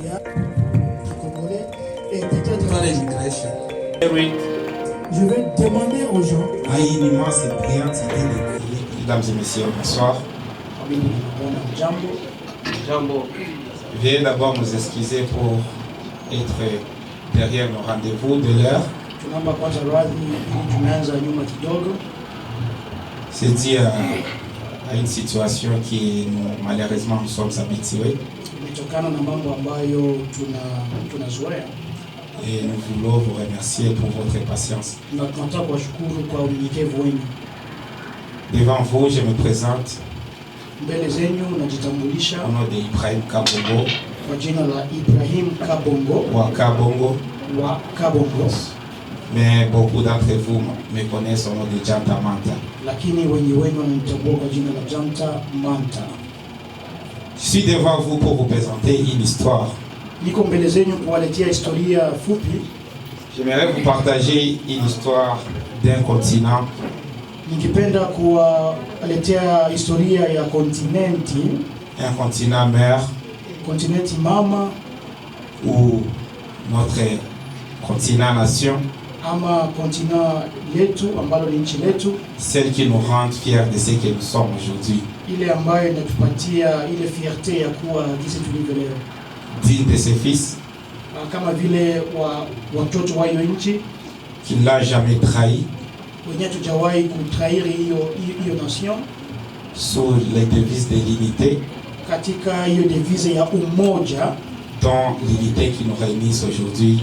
ya Congolais et peut-être à l'immigration. Je vais demander aux gens. A une immense et brillante idée de créer. Mesdames et messieurs, bonsoir. Je vais d'abord nous excuser pour être derrière nos rendez-vous de l'heure. C'est dû à une situation qui malheureusement nous sommes habitués. Et nous voulons vous remercier pour votre patience. Devant vous, je me présente au nom d'Ibrahim Kabongo. Mais beaucoup d'entre vous me connaissent au nom de Janta Manta. Je suis devant vous pour vous présenter une histoire. J'aimerais vous partager une histoire d'un continent. Un continent mère. Ou notre continent nation. Celle qui nous rend fiers de ce que nous sommes aujourd'hui. Digne de ses fils, qui ne l'a jamais trahi, sous les devises de l'unité, dont l'unité qui nous réunit aujourd'hui.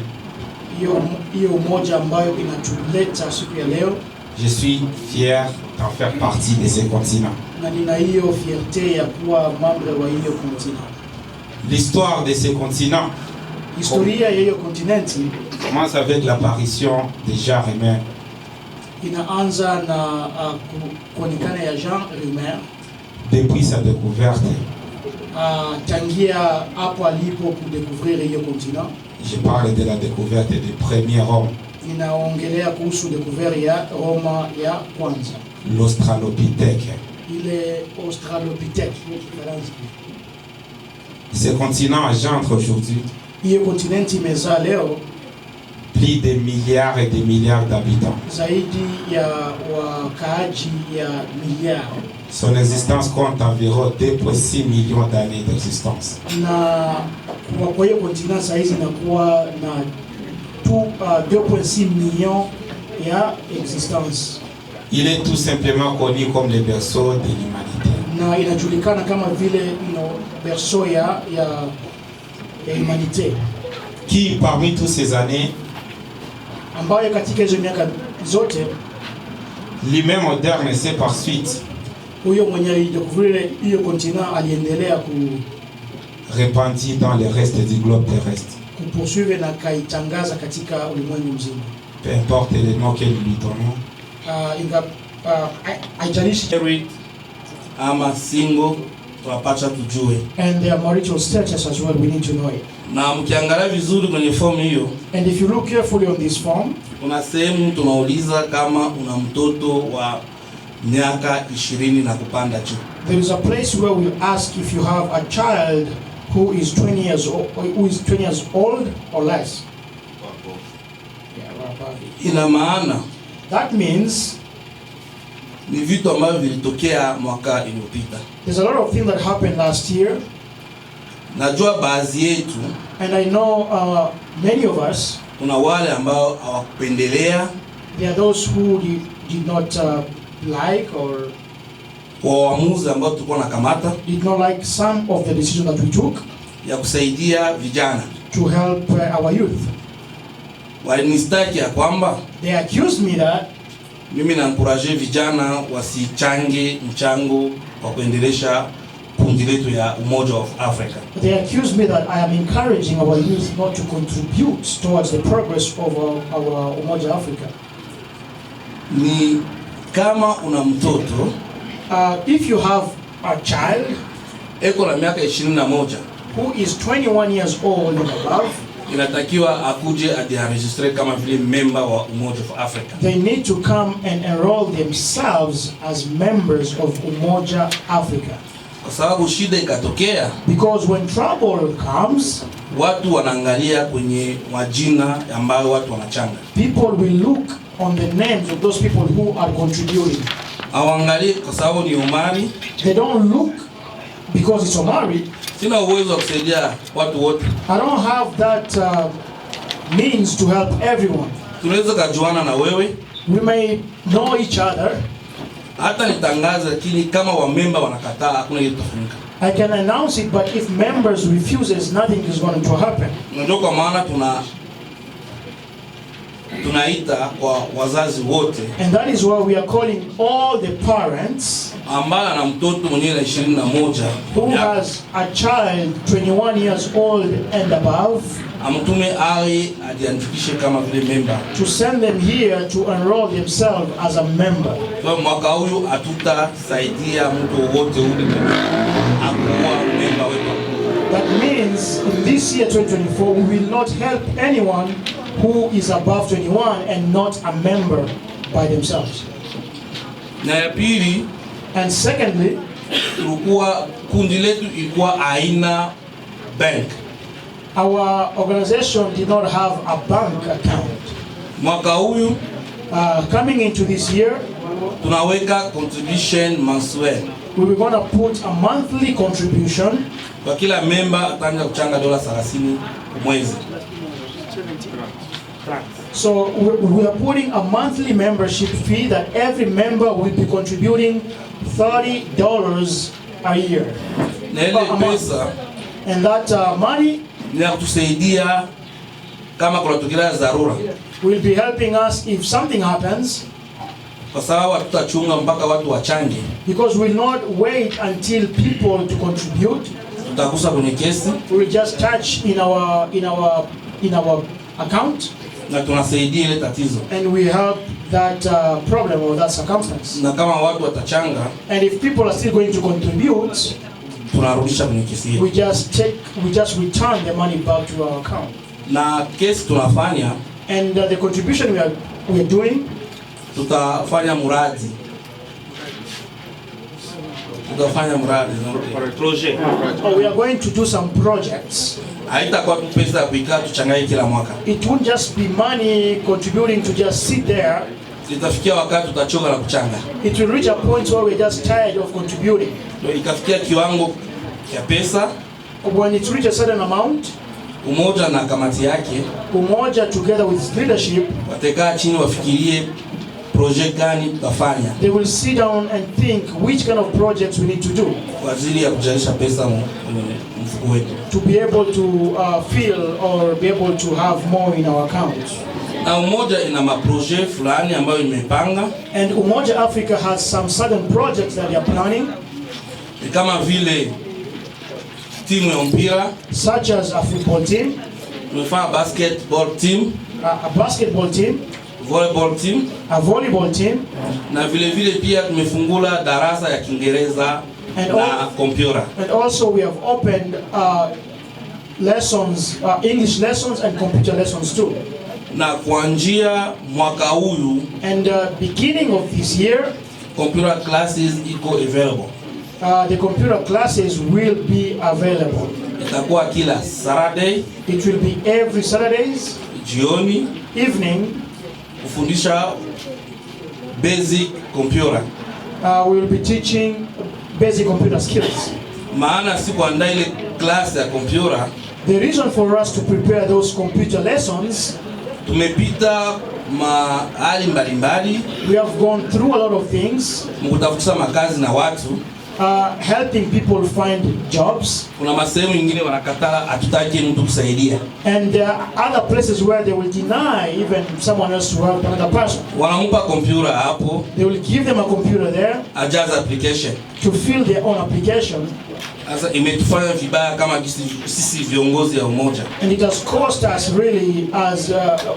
Je suis fier d'en faire partie de ce continent. L'histoire de ce continent commence avec l'apparition de Jean Rémer. Depuis sa découverte, je parle de la découverte des premiers hommes. L'Australopithèque. Ce continent engendre aujourd'hui plus de milliards et de milliards d'habitants. Son existence compte environ 2,6 millions d'années d'existence. 2,6 millions d'existence. Il est tout simplement connu comme le berceau de l'humanité. Qui parmi toutes ces années, l'humain moderne s'est par suite répandu dans le reste du globe terrestre. Peu importe les noms que nous lui donnons. And their marital status as well, we need to know it. Na mkiangalia vizuri kwenye form hiyo, and if you look carefully on this form, kuna sehemu tunauliza kama una mtoto wa miaka 20 na kupanda juu. There is a place where we ask if you have a child who is 20 years old or less. Ina maana, that means ni vitu ambavyo vilitokea mwaka iliyopita. There's a lot of things that happened last year. Najua baadhi yetu, and I know many of us, kuna wale ambao hawakupendelea, there are those who did not like or waamuzi ambao tulikuwa na kamata, did not like some of the decisions that we took ya kusaidia vijana, to help our youth. Walinistaki ya kwamba, they accused me that mimi na encourage vijana wasichange mchango wa kuendelesha kundi letu ya Umoja of Africa. They accuse me that I am encouraging our youth not to contribute towards the progress of our Umoja Africa. Ni kama una mtoto, if you have a child eko na miaka 21 who is 21 years old and above, inatakiwa akuje adienregistre kama vile member wa Umoja of Africa. They need to come and enroll themselves as members of Umoja Africa. kwa sababu shida ikatokea, Because when trouble comes, watu wanaangalia kwenye majina ambayo watu wanachanga. people will look on the names of those people who are contributing. Hawaangalie kwa sababu ni Omari. They don't look because it's Omari. Sina uwezo wa kusaidia watu wote. I don't have that means to help everyone. Tunaweza kujuana na wewe, We may know each other. hata nitangaze, lakini kama wamemba wanakataa, hakuna kitu kitafanyika. I can announce it, but if members refuses, nothing is going to happen. Ndio kwa maana tunaita kwa wazazi wote And that is why we are calling all the parents ambaye ana mtoto mwenye na 21 who has a child 21 years old and above amtume awe ajiandikishe kama vile member. to send them here to enroll themselves as a member. Kwa mwaka huu hatutasaidia mtu wote ule akuwa member wetu. That means in this year 2024 we will not help anyone who is above 21 and not a member by themselves. Na ya pili, And secondly, tulikuwa kundi letu ilikuwa aina bank. our organization did not have a bank account. Mwaka huu Coming into this year, tunaweka contribution mensuel. we were going to put a monthly contribution. Kwa kila member ataanza kuchanga $30 mwezi. So we are putting a monthly membership fee that every member will be contributing $30 a year. Na ile A month. pesa And that money ni ya kutusaidia kama kuna tukio dharura, will be helping us if something happens, kwa sababu hatutachunga mpaka watu wachange. because we'll not wait until people to contribute. Tutagusa kwenye kesi We will just touch in our account, na tunasaidia ile tatizo, and we help that problem or that circumstance. na kama watu watachanga And if people are still going to contribute, tunarudisha kwenye kesi yetu. we just return the money back to our account. Na kesi tunafanya, And the contribution we are doing, tutafanya muradi project. we are going to do some projects. Haitakuwa tu pesa ya kuikaa tuchangae kila mwaka. It won't just be money contributing to just sit there. Itafikia wakati tutachoka na kuchanga. It will reach a point where we're just tired of contributing. Ndio ikafikia kiwango cha pesa, When it reaches a certain amount, umoja na kamati yake Umoja together with its leadership, watakaa chini wafikirie project gani tutafanya they will sit down and think which kind of projects we need to do kwa ajili ya kujalisha pesa kwenye mfuko wetu. to be able to feel or be able to have more in our account. Na umoja ina maproje fulani ambayo imepanga, And Umoja Africa has some certain projects that they are planning, ni kama vile timu ya mpira, such as a football team, tumefanya basketball team, a basketball team, volleyball team, a volleyball team, na vile vile pia tumefungula darasa ya Kiingereza And na kompyuta. and also we have opened lessons, English lessons and computer lessons too. Na kuanzia mwaka huu And beginning of this year, computer classes iko available. the computer classes will be available. Itakuwa kila Saturday It will be every Saturdays jioni evening. kufundisha basic computer. We will be teaching basic computer skills. Maana si kuandaa ile class ya computer, The reason for us to prepare those computer lessons, tumepita mahali mbalimbali we have gone through a lot of things, mkutafuta makazi na watu. helping people find jobs. Kuna masehemu nyingine wanakataa, hatutaki mtu kusaidia. And there are other places where they will deny even someone else to help another person. Wanampa computer hapo, They will give them a computer there ajaza application. to fill their own application. Sasa imetufanya vibaya kama sisi viongozi ya umoja. And it has cost us really as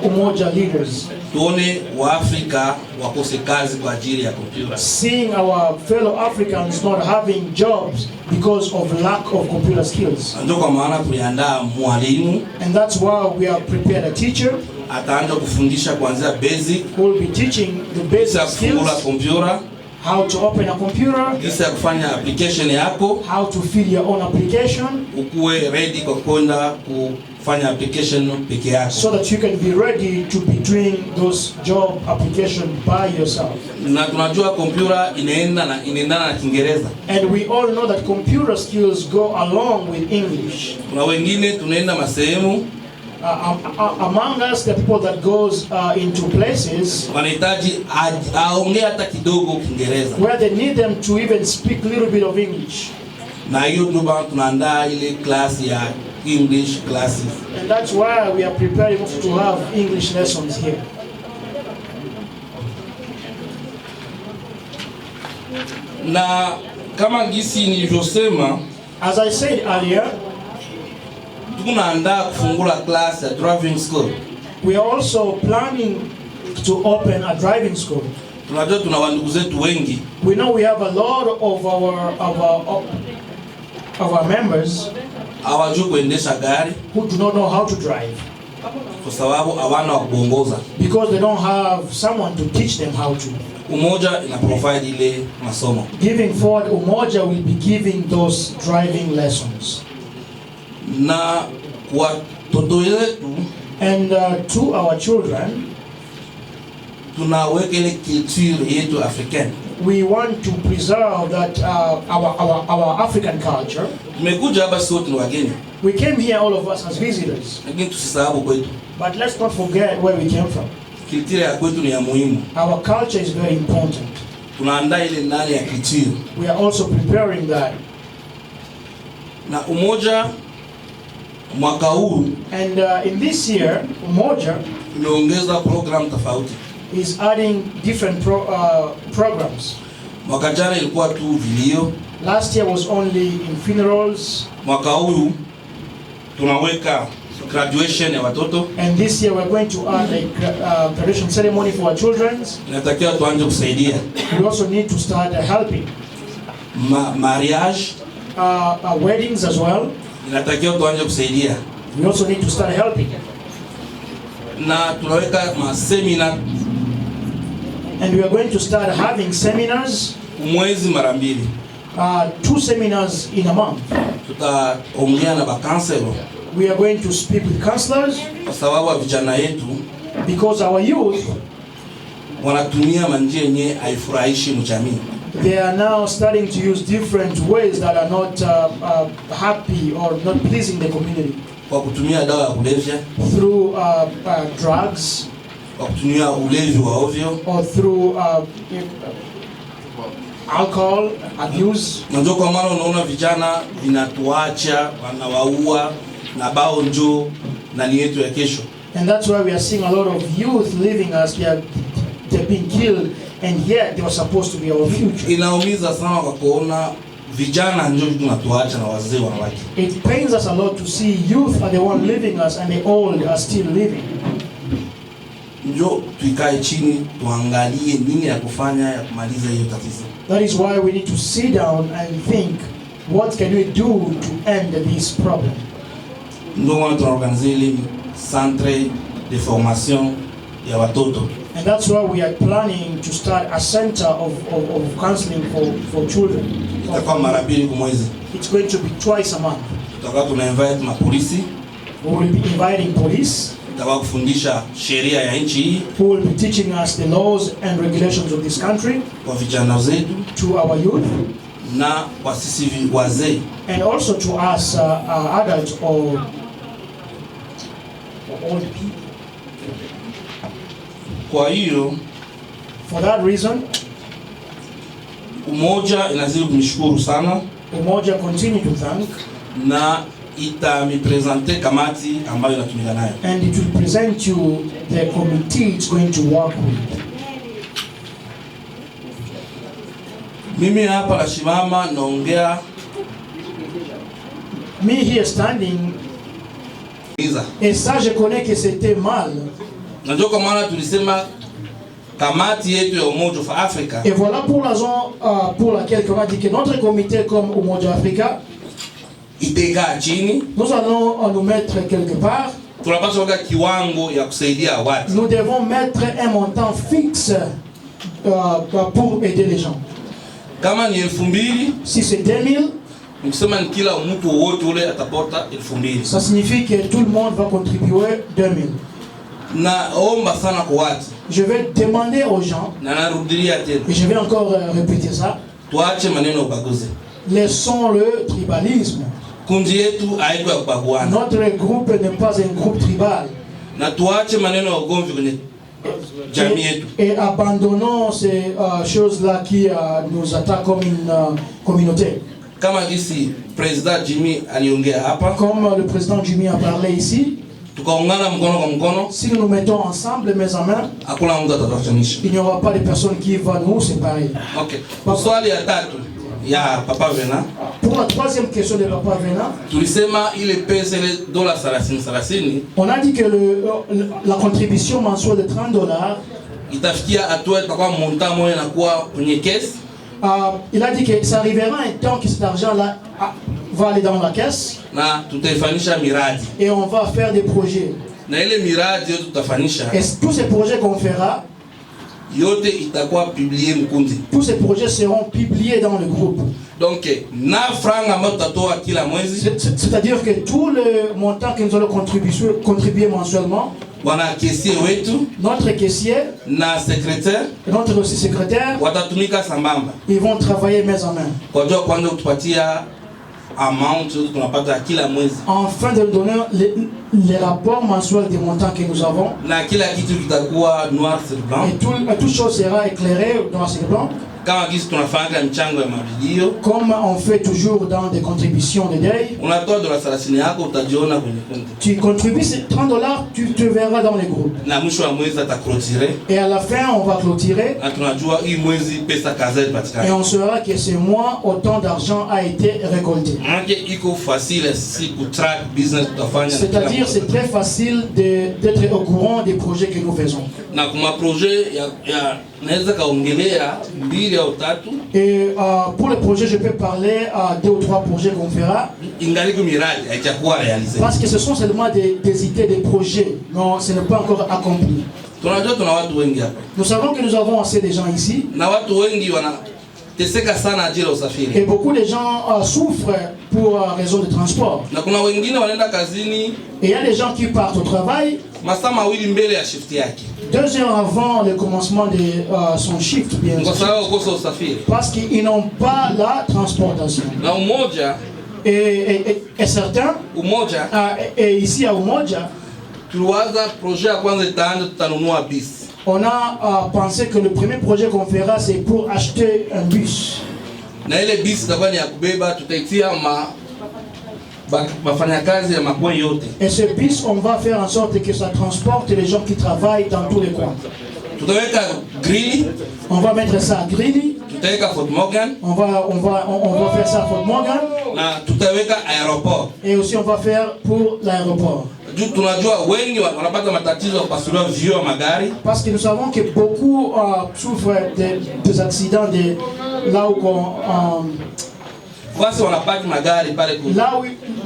Umoja leaders, Tuone Waafrika wakose kazi kwa ajili ya computer. seeing our fellow Africans not having jobs because of lack of computer skills. Ndio kwa maana tuliandaa mwalimu And that's why we have prepared a teacher ataanza kufundisha kuanzia basic who will be teaching the basic kufungula skills, computer, how to open a computer, jinsi ya kufanya application yako, how to fill your own application, ukuwe ready kwa kwenda kufanya application peke yako. so that you can be ready to be doing those job application by yourself. Na tunajua kompyuta inaendana na Kiingereza. And we all know that computer skills go along with English. Kuna wengine tunaenda masehemu Among us, the people that goes into places wanahitaji aongee hata kidogo Kiingereza, where they need them to even speak a little bit of English. na hiyo ndio tunaandaa ile class ya English classes. And that's why we are preparing to have English lessons here. Na kama gisi nilivyosema, As I said earlier, tunaandaa kufungula class ya driving school. we are also planning to open a driving school. Tunajua tuna wandugu zetu wengi We know we have a lot of our members hawajui kuendesha gari who do not know how to drive kwa sababu hawana wa kuongoza. because they don't have someone to teach them how to. Umoja ina provide ile masomo. Giving forward, Umoja will be giving those driving lessons. Na kwa watoto wetu And to our children, tunaweka ile culture yetu African. we want to preserve that our African culture. Tumekuja hapa sote ni wageni, We came here, all of us, as visitors, lakini tusisahau kwetu. but let's not forget where we came from. Culture ya kwetu ni ya muhimu. Our culture is very important. Tunaandaa ile ndani ya culture. We are also preparing that. Na Umoja mwaka huu And in this year, Umoja imeongeza program tofauti. is adding different programs. Mwaka jana ilikuwa tu video. Last year was only in funerals. Mwaka huu tunaweka graduation ya watoto. And this year we're going to add a graduation ceremony for our children. Inatakiwa tuanze kusaidia We also need to start helping. Mariage Weddings as well. inatakiwa tuanze kusaidia, We also need to start helping. na tunaweka seminar And we are going to start having seminars, mwezi mara mbili. 2 seminars in a month. Tutaongea na bakanselo We are going to speak with counselors kwa sababu vijana yetu because our youth, wanatumia manjia yenye haifurahishi mjamii. they are now starting to use different ways that are not happy or not pleasing the community. Kwa kutumia dawa ya kulevya, Through drugs, kwa kutumia ulevi wa ovyo. or through alcohol abuse. Ndio kwa maana unaona vijana vinatuacha, wanawaua na bao njoo nani yetu ya kesho. And that's why we are seeing a lot of youth leaving us. They're being killed, and yet they were supposed to be our future. Inaumiza sana kwa kuona vijana njoo tunatuacha na wazee wanawake. It pains us a lot to see youth are the one leaving us and the old are still living. Njoo tuikae chini tuangalie nini ya kufanya ya kumaliza hiyo tatizo. That is why we need to sit down and think, what can we do to end this problem? Ndio maana tunaorganize ile centre de formation ya watoto. And that's why we are planning to start a center of counseling for children. Itakuwa mara mbili kwa mwezi. It's going to be twice a month. Tutakuwa tuna invite mapolisi, We will be inviting police tutakuwa kufundisha sheria ya nchi hii who will be teaching us the laws and regulations of this country kwa vijana zetu to our youth, na kwa sisi wazee. and also to us adults or old people. Kwa hiyo For that reason, Umoja inazidi kumshukuru sana Umoja continue to thank, na itamipresente kamati ambayo inatumika nayo. and it will present you the committee it's going to work with. Mimi hapa nashimama naongea Me here standing, et ça je connais que c'était mal. Najua kwa maana tulisema kamati yetu ya Umoja wa Afrika, Et voilà pour la raison pour laquelle on a dit que notre comité comme Umoja Africa, itekaa chini, nous allons nous mettre quelque part. tunapaswa kuweka kiwango ya kusaidia watu. Nous devons mettre un montant fixe pour aider les gens. Kama ni 2000, si c'est 2000, mkisema ni kila mtu wote ule atapota 2000. ça signifie que tout le monde va contribuer 2000. Na omba sana kwa watu. Je vais demander aux gens, Na narudilia tena. et je vais encore répéter ça, Tuache maneno ya ubaguzi. laissons le tribalisme. Kundi yetu haiko ya kubaguana. Notre groupe n'est pas un groupe tribal. Na tuache maneno ya ugomvi kwenye jamii yetu. Et abandonnons ces choses-là qui nous attaquent comme une communauté. Kama gisi President Jimmy aliongea hapa, Comme le président Jimmy a parlé ici, tukaungana mkono kwa mkono, si nous nous mettons ensemble, main en main, hakuna mtu atatuachanisha. il n'y aura pas de personne qui va nous séparer. Okay. Swali ya tatu ya Papa Vena, Pour la troisième question de Papa Vena, tulisema ile pesa ile dola 30 on a dit que la contribution mensuelle de $30, itafikia hatua itakuwa montant moja na kuwa kwenye kesi. Il a dit que ça arrivera un temps que cet argent-là va aller dans la caisse Na tutaifanyisha miradi. et on va faire des projets. Na ile miradi yote tutafanyisha, Et tous ces projets qu'on fera, yote itakuwa publié mkundi. tous ces projets seront publiés dans le groupe. Donc na franga ambayo tutatoa kila mwezi, C'est-à-dire que tout le montant que nous allons contribuer mensuellement, wana kesi wetu notre caissier, na secrétaire notre aussi secrétaire, watatumika sambamba. ils vont travailler main en main. Kwa jua kwanza kutupatia amount yote tunapata kila mwezi. Afin de donner les rapports mensuels des montants que nous avons. Na kila kitu kitakuwa noir sur blanc. Et toute chose sera éclairée noir sur blanc. Kama kisi tunafanya mchango ya mabilio, comme on fait toujours dans des contributions de deuil. Unatoa dola 30 yako utajiona kwenye kundi. Tu contribues $30, tu te verras dans les groupes. Na mwisho wa mwezi ataklotire. Et à la fin, on va clôturer. Na tunajua hii mwezi pesa kadhaa ipatikana. Et on saura que ce mois, autant d'argent a été récolté. Manake iko facile si ku track business tutafanya. C'est-à-dire, c'est très facile d'être au courant des projets que nous faisons. Na kuma projet ya naweza kaongelea 2 au 3. Et pour le projet, je peux parler à 2 ou 3 projets qu'on fera. Ingaliko miradi haijakuwa réalisé. Parce que ce sont seulement des idées, des projets. Non, ce n'est pas encore accompli. Tunajua tuna watu wengi hapa. Nous savons que nous avons assez de gens ici. Na watu wengi wanateseka sana ajili ya usafiri. Et beaucoup de gens souffrent pour raison de transport. Na kuna wengine wanaenda kazini. Et il y a des gens qui partent au travail. Masaa mawili mbele ya shift yake. 2 heures avant le commencement de son shift, bien kwa sababu kosa usafiri. Parce qu'ils n'ont pas la transportation. Na umoja et certains umoja et ici à Umoja tuliwaza projet ya kwanza itaanza tutanunua bus. On a pensé que le premier projet qu'on fera c'est pour acheter un bus. Na ile bus itakuwa ni ya kubeba tutaitia wafanyakazi ya makoa yote. Et ce bus, on va faire en sorte que ça transporte les gens qui travaillent dans tous les coins. Tutaweka Greely. On va mettre ça à Greely. Tutaweka Fort Morgan. On va faire ça à Fort Morgan. Na tutaweka aéroport. Et aussi on va faire pour l'aéroport. Tunajua wengi wanapata matatizo kupasuliwa vioo magari. Parce que nous savons que beaucoup souffrent des accidents là où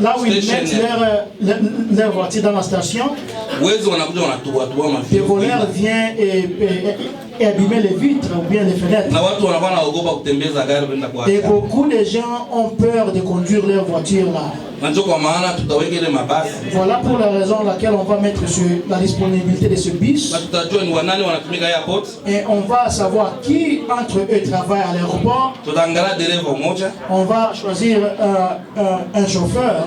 là où ils mettent leur voiture dans la station, les voleurs viennent et abîmer les vitres ou bien les fenêtres. Et beaucoup de gens ont peur de conduire leur voiture là. Voilà pour la raison laquelle on va mettre la disponibilité de ce bus. Et on va savoir qui entre eux travaille à l'aéroport. On va choisir un chauffeur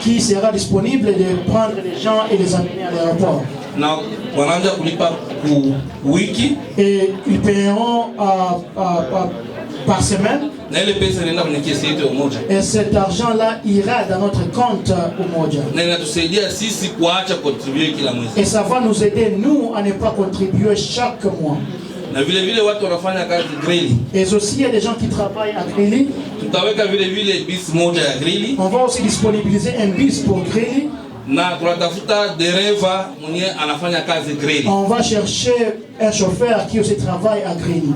qui sera disponible de prendre les gens et les amener à l'aéroport. Et ils paieront par semaine. Et cet argent-là ira dans notre compte Umoja. Et ça va nous aider, nous, à ne pas contribuer chaque mois. Et aussi, il y a des gens qui travaillent à Greely. On va aussi disponibiliser un bus pour Greely. On va chercher un chauffeur qui aussi travaille à Greely,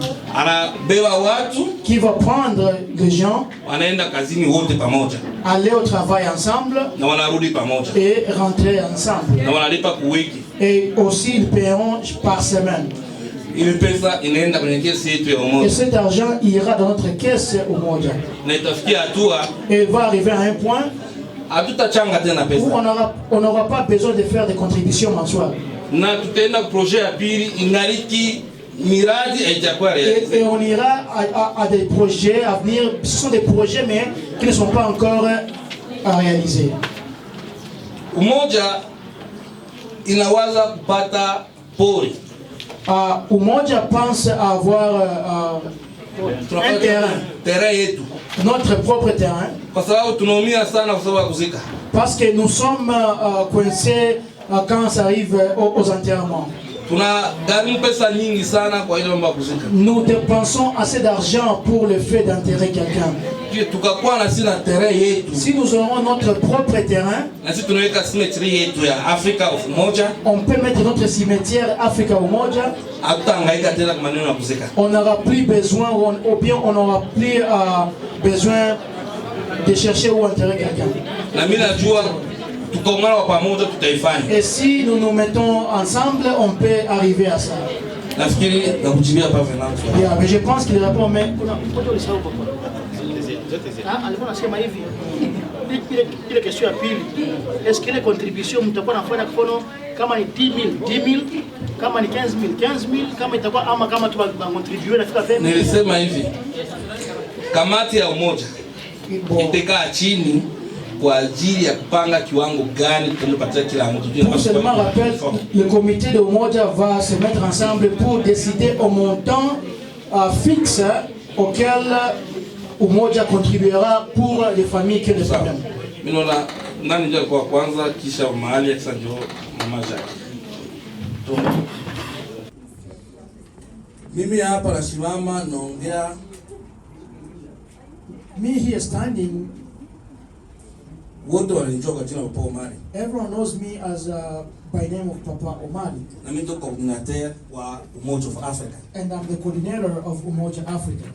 qui va prendre les gens, aller au travail ensemble et rentrer ensemble. Et aussi ils paieront par semaine. ile pesa inaenda kwenye kesi yetu ya Et umoja, cet argent ira dans notre caisse Umoja. na itafikia hatua Et va arriver à un point hatutachanga tena où pesa, on n'aura pas besoin de faire des contributions mensuelles. na tutaenda projet ya pili ingaliki miradi haijakuwa réalisée. Et on ira à des projets à venir. Ce sont des projets mais qui ne sont pas encore à réaliser. Umoja inawaza kupata pori. Umoja pense à avoir un terrain yetu, notre propre terrain, kwa sababu tunaumia sana kwa sababu ya kuzika. parce que nous sommes coincés quand ça arrive aux enterrements. Tunagharimu pesa nyingi sana kwa ile mambo ya kuzika. Nous dépensons assez d'argent pour le fait d'enterrer quelqu'un. Tukakuwa na sisi na terrain yetu, Si nous aurons notre propre terrain, na sisi tunaweka cemetery yetu ya Africa of Umoja, on peut mettre notre cimetière Africa Umoja. hatutahangaika tena kwa maneno ya kuzika. On n'aura plus besoin, ou bien on n'aura plus besoin de chercher où enterrer quelqu'un. Na mimi najua tukaungana kwa pamoja tutaifanya. Et si nous nous mettons ensemble, on peut arriver à ça. Nafikiri nakujibia hapa Venant. Yeah, mais je pense qu'il répond, mais alikuwa anasema hivi ile kesho ya pili, est-ce que les contributions mtakuwa nafanya mfano kama ni 10,000 kama ni 15,000 kama itakuwa ama kama tunacontribute nafika 20,000. Nilisema hivi, kamati ya umoja itakaa chini kwa ajili ya kupanga kiwango gani tunapatia kila mtu. pour seulement rappel, le comité de Umoja va se mettre ensemble pour décider au montant fixe auquel Umoja contribuera pour les familles qui ont des problèmes. Mimi naona nani ndio kwa kwanza kisha mahali sasa ndio mama Jacques. Mimi hapa nasimama naongea. Me here standing, Wote wananijua kwa jina la Papa Omari. everyone knows me as by name of Papa Omari, Na mimi ndo coordinator wa Umoja of Africa. and I'm the coordinator of Umoja Africa.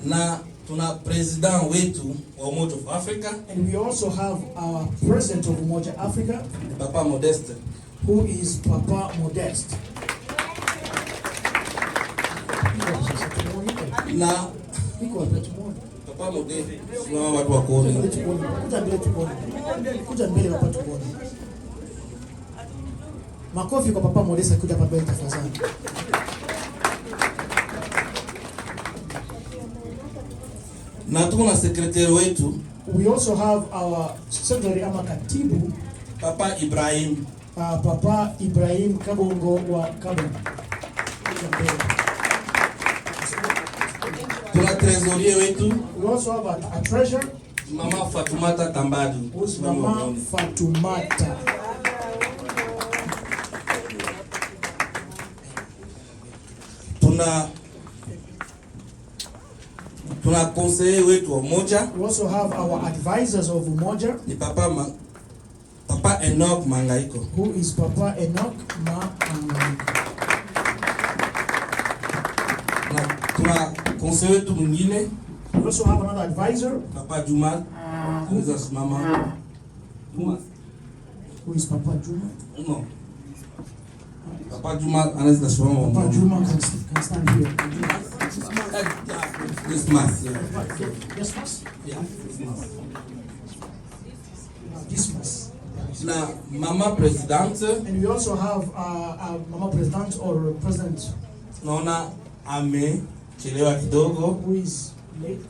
Na tuna president wetu wa Umoja of Africa, And we also have our president of Umoja Africa, Papa Modeste. who is Papa Modeste. Na Iko hapa tumuone. Papa Modeste sio watu wa kuona. Kuja mbele tuone. Kuja mbele hapa tuone. Makofi kwa Papa Modeste, kuja hapa mbele tafadhali. Na tuko na secretary wetu We also have our secretary ama katibu, Papa Ibrahim. Papa Ibrahim Kabongo wa Kabongo. Kuja mbele. Tuna trésorier wetu We also have a treasurer, Mama Fatumata Tambadu. who's Mama Fatumata. Tuna conseiller wetu wa Umoja We also have our advisors of Umoja, ni Papa Enoch Mangaiko. who is Papa Enoch Mangaiko. Na tuna conseiller wetu mwingine We also have another advisor, Papa Juma. Anaweza simama. Juma. who is Papa Juma. No. Papa Juma anaweza simama. Papa Juma can stand here. Christmas. Yeah. Yes, miss? Yeah. Christmas. Dismas. Na Mama President And we also have Mama President or President naona amechelewa kidogo. who is late.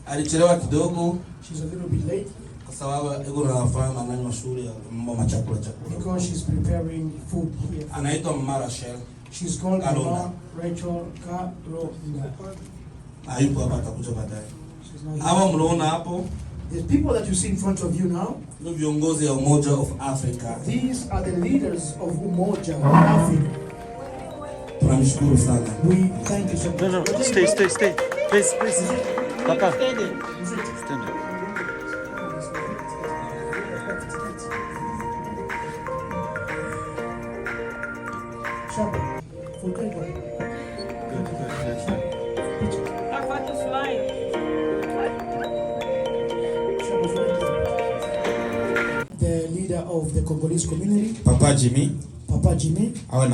Alichelewa kidogo She's a little bit late kwa sababu yuko anafanya maneno ya shule ya mambo machakula chakula. because she's preparing food here. Anaitwa Mama Rachel. She's called Kalonda. Mama Rachel Kalonda. Hayupo hapa, atakuja baadaye. She's not here. Hawa mnaona hapo The people that you see in front of you now, ndio viongozi ya Umoja of Africa. these are the leaders of Umoja Africa. Tunamshukuru sana. We thank you so much. No, stay. Please. Papa. Stand up. Shamba. Full paper. The of the Congolese community, Papa Jimmy, awe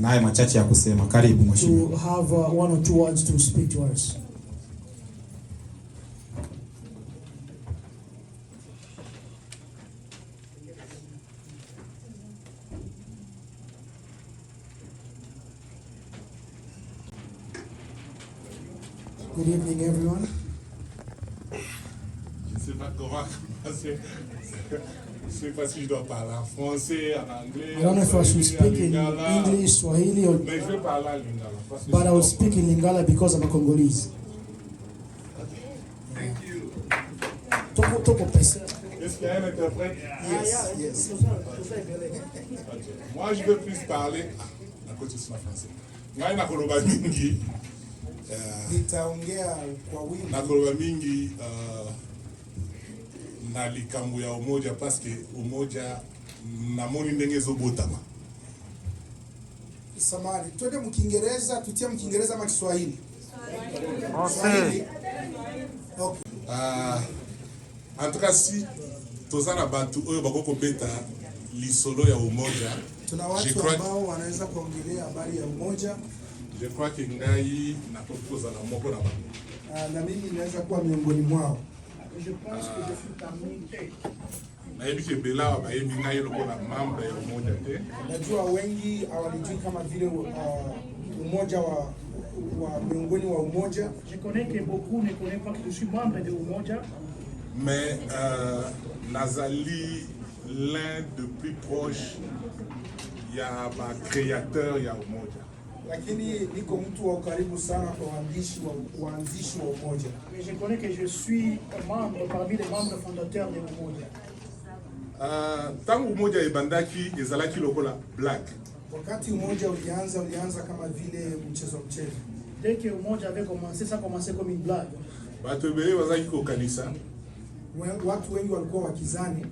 naye machache ya kusema. Karibu mheshimiwa. to have 1 or 2 words to speak to us. Good evening, everyone. Je ne sais pas comment commencer. Je ne sais pas si je dois parler en français, en anglais. I don't know if I should speak in English, Swahili, or, Mais je vais parler en lingala. Parce que but I will speak in Lingala because I'm a Congolese. Thank you. Est-ce qu'il y a un interprète? Yes. Ok. Moi, je veux plus parler. À côté de français. Moi, nakoloba mingi. Nitaongea kwa wingi. Nakoloba mingi na likambo ya umoja parce que umoja namoni ndenge ezobotama. Samahani, twende mkiingereza, tutie mkiingereza ama Kiswahili? Swahili. Okay. En tout cas, si tozana batu oyo bakoko beta lisolo ya umoja, Tuna watu ambao wanaweza kuongelea habari ya umoja. Je crois que ngai nakokoza na moko na bango. Na mimi naweza kuwa miongoni mwao. Je pense que je suis parmi eux. Nayebi ke bela bayembi ngai lokola membre ya umoja te. Najua wengi hawanijui kama vile umoja wa miongoni wa umoja. Je connais que beaucoup ne connaissent pas que je suis membre de Umoja. Mais nazali l'un de plus proche ya ba créateur ya umoja. Lakini niko mtu wa karibu sana kwa waanzishi wa umoja. Mais je connais que je suis membre parmi les membres fondateurs de Umoja. Tangu umoja ebandaki ezalaki lokola black. Wakati umoja ulianza kama vile mchezo. Dès que Umoja avait commencé, ça a commencé comme une blague. Bato beye bazaki kokanisa. Watu wengi walikuwa wakizani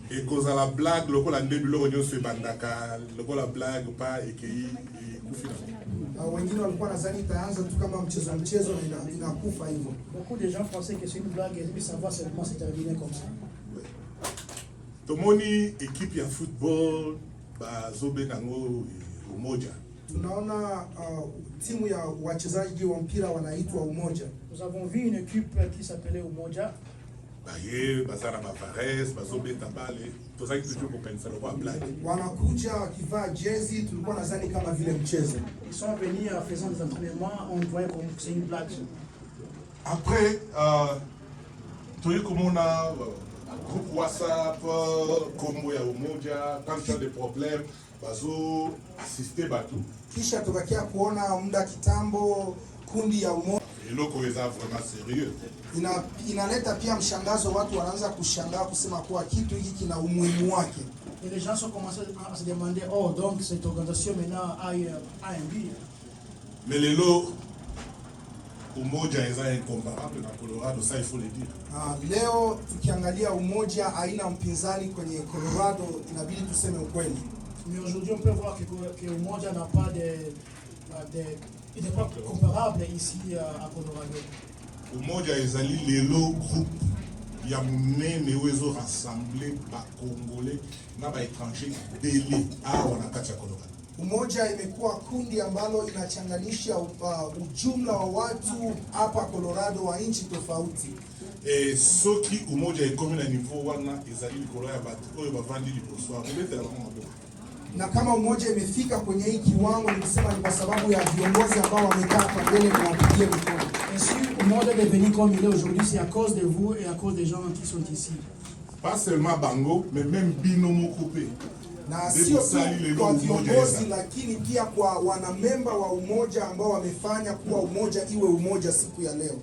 ekoza la blague lokola nde biloko nyonso ebandaka lokola blague pa ekei ekufina. Wengine walikuwa nadhani itaanza tu kama mchezo na inakufa hivyo. Beaucoup de gens pensaient que c'est une blague et puis ça va seulement se terminer comme ça. Tomoni équipe ya football bazobenga ngo umoja. Tunaona timu ya wachezaji wa mpira wanaitwa Umoja. Nous avons vu une équipe qui s'appelait Umoja. Baye bazana bavares bazobeta bale tozaki toujours kokanisa kwa blague. Wanakuja wakivaa jezi, tulikuwa nadhani kama vile mchezo. Ils sont venus en faisant des entraînements, on voyait comme c'est une blague. Après toyi komona groupe WhatsApp kombo ya umoja, quand tu as des problèmes bazo assister batu. Kisha tukakia kuona muda kitambo kundi ya Umoja. Eloko eza vraiment sérieux. Inaleta pia mshangazo, watu wanaanza kushangaa kusema kuwa kitu hiki kina umuhimu wake. Et les gens ont commencé à se demander, oh donc cette organisation maintenant a un but. Mais lelo umoja eza incomparable na Colorado, ça il faut le dire. Leo tukiangalia umoja haina mpinzani kwenye Colorado, inabidi tuseme ukweli. Mais aujourd'hui on peut voir que Umoja n'a pas il n'est pas comparable ici à Colorado. Umoja ezali lelo groupe ya munene wezo rassembler ba Congolais na ba étrangers dele awa na kati ya Colorado. Umoja imekuwa kundi ambalo inachanganisha ujumla wa watu hapa Colorado wa nchi tofauti. Soki umoja ikomi na niveau wana ezali likolo ya batu oyo bavandi liboso akobetela bango maboko. Na kama umoja imefika kwenye hii kiwango, nilisema ni kwa sababu ya viongozi ambao wamekaa kwa mbele na wapigie mikono. Et si Umoja est devenu comme il est aujourd'hui, c'est à cause de vous et à cause des gens qui sont ici. Pas seulement bango, mais même bino moko pe. Na sio tu kwa viongozi, lakini pia kwa wanamemba wa umoja ambao wamefanya kuwa umoja iwe umoja siku ya leo.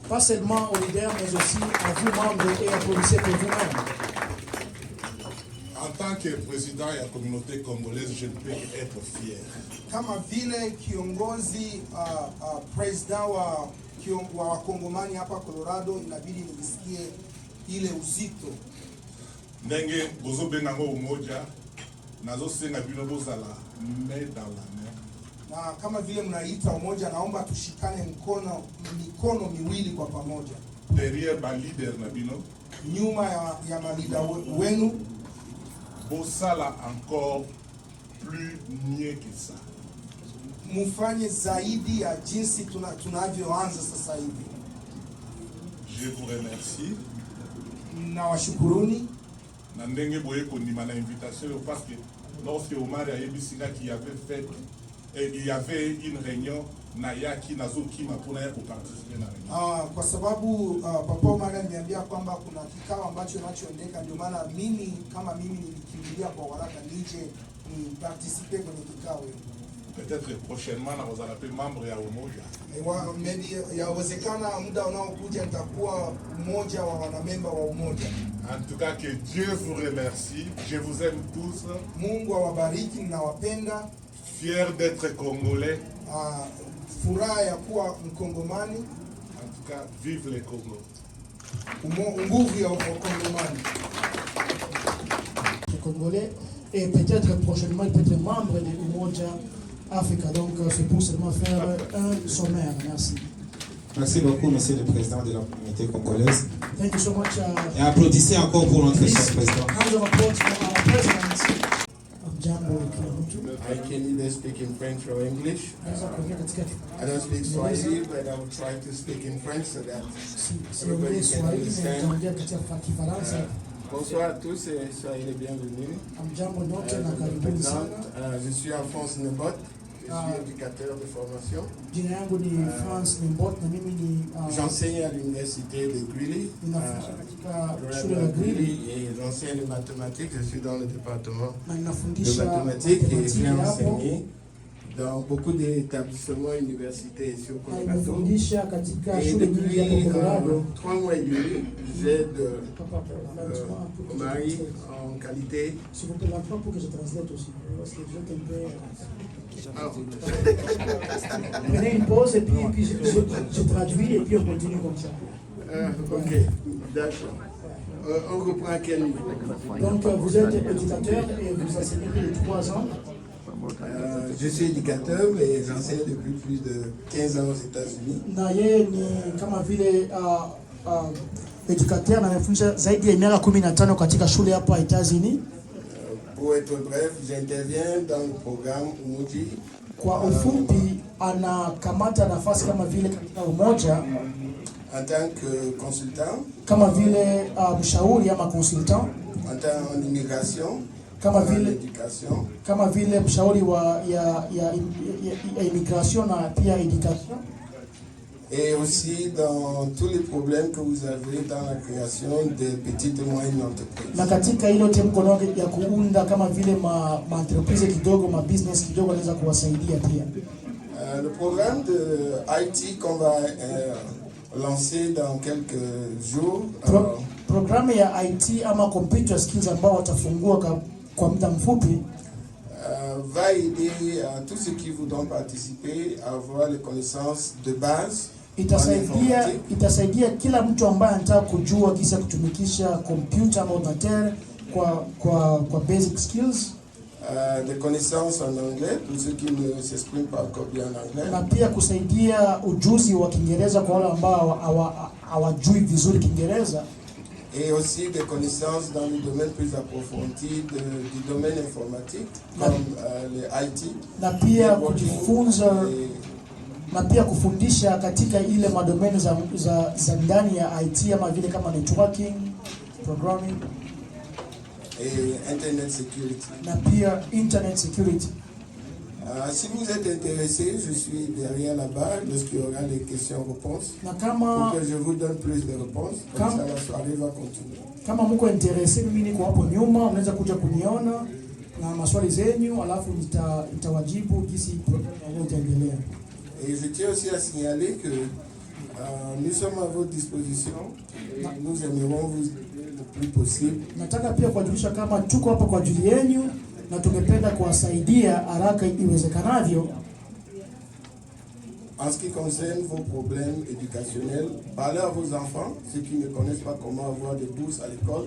Pas seulement aux leaders, mais aussi à vous membres et applaudissez pour vous-même. En tant que président de la communauté congolaise, je ne peux être fier. Kama vile kiongozi president wa Kongomani hapa Colorado, inabidi nisikie ile uzito. Ndenge bozo benango umoja, nazo senga bino bozala main dans la main. Na kama vile mnaita umoja, naomba tushikane mikono miwili kwa pamoja. Derrière ba leader na bino, nyuma ya malida wenu. Bosala encore plus mieux que ça. Mufanye zaidi ya jinsi tunavyoanza sasa hivi. Je vous remercie. Na washukuruni. Na ndenge boye kondima na invitation parce que lorsque Omar a yebisika qui avait fait et il y avait une réunion na yaki nazoki mapona ya kuparticiper na réunion. Kwa sababu Papa Omar aliniambia kwamba kuna kikao ambacho nachoendeka, ndio maana mimi kama mimi nilikimbilia kwa haraka nije ni participer kwenye kikao. Peut-être prochainement na wazala pe membre ya umoja. Yawezekana muda unaokuja nitakuwa mmoja wa wanamemba wa umoja. En tout cas, que Dieu vous remercie. Je vous aime tous. Mungu awabariki, ninawapenda. Fier d'être congolais. Furaha ya kuwa Mkongomani. En tout cas, vive le Congo. Nguvu ya Wakongomani. Les Congolais et peut-être prochainement il peut être membre de Umoja Africa. Donc c'est pour seulement faire un sommaire. Merci. Merci beaucoup, Monsieur le Président de la communauté congolaise. Thank you so much. Et applaudissez encore pour notre cher président. Round of applause for our president. I can either speak in French or English. I don't speak Swahili, but I will try to speak in French so that everybody can understand. Bonsoir à tous et soyez les bienvenus. Je suis Alphonse Nebot. Je suis éducateur de formation. J'enseigne à l'université de Greeley, et j'enseigne les mathématiques. Je suis dans le département de mathématiques et j'ai enseigné dans beaucoup d'établissements universitaires ici au Colorado. Et depuis 3 mois et demi, j'aide Omari en qualité. Prenez une pause et puis je traduis et puis on continue comme ça. Ok, d'accord. On reprend à quel niveau? Donc vous êtes éducateur et vous enseignez depuis 3 ans. Je suis éducateur et j'enseigne depuis plus de 15 ans aux États-Unis. Naye ni kama vile educateur na nimefunza zaidi ya miaka 15 katika shule hapa États-Unis. Pour être bref, j'interviens dans le programme Umoji. Kwa ufupi anakamata nafasi kama vile katika umoja en tant que consultant, kama vile mshauri ama consultant, en immigration, kama vile éducation, kama vile mshauri wa ya immigration na pia education, et aussi dans tous les problèmes que vous avez dans la création des petites et moyennes entreprises. Na katika hilo temko ya kuunda kama vile ma entreprise kidogo, ma business kidogo anaweza kuwasaidia pia. Le programme de IT qu'on va lancer dans quelques jours. Programme ya IT ama computer skills ambao watafungua kwa muda mfupi va aider tous ceux qui voudront participer à avoir les connaissances de base. Itasaidia kila mtu ambaye anataka kujua kisa kutumikisha computer ama ordinateur kwa basic skills. Des connaissances en anglais pour ceux qui ne s'expriment pas encore bien en anglais. Na pia kusaidia ujuzi wa Kiingereza kwa wale ambao hawajui vizuri Kiingereza. Et aussi des connaissances dans le domaine plus approfondi du domaine informatique, comme les IT. Na pia kujifunza na pia kufundisha katika ile madomeni za ndani ya IT ama vile kama networking, programming et internet security. Na pia internet security. Si vous êtes intéressé, je suis derrière là-bas lorsqu'il y aura les questions-réponses. Pour que je vous donne plus de réponses, comme ça la soirée va continuer. Kama mko intéressé, mimi niko hapo nyuma, mnaweza kuja kuniona na maswali zenyu, alafu nitawajibu jinsi programu itaendelea. Et je tiens aussi à signaler que nous sommes à votre disposition. Nous aimerons vous le plus possible. Nataka pia kuwajulisha kama tuko hapa kwa ajili yenu na tungependa kuwasaidia haraka iwezekanavyo. En ce qui concerne vos problèmes éducationnels, parlez à vos enfants, ceux qui ne connaissent pas comment avoir des bourses à l'école.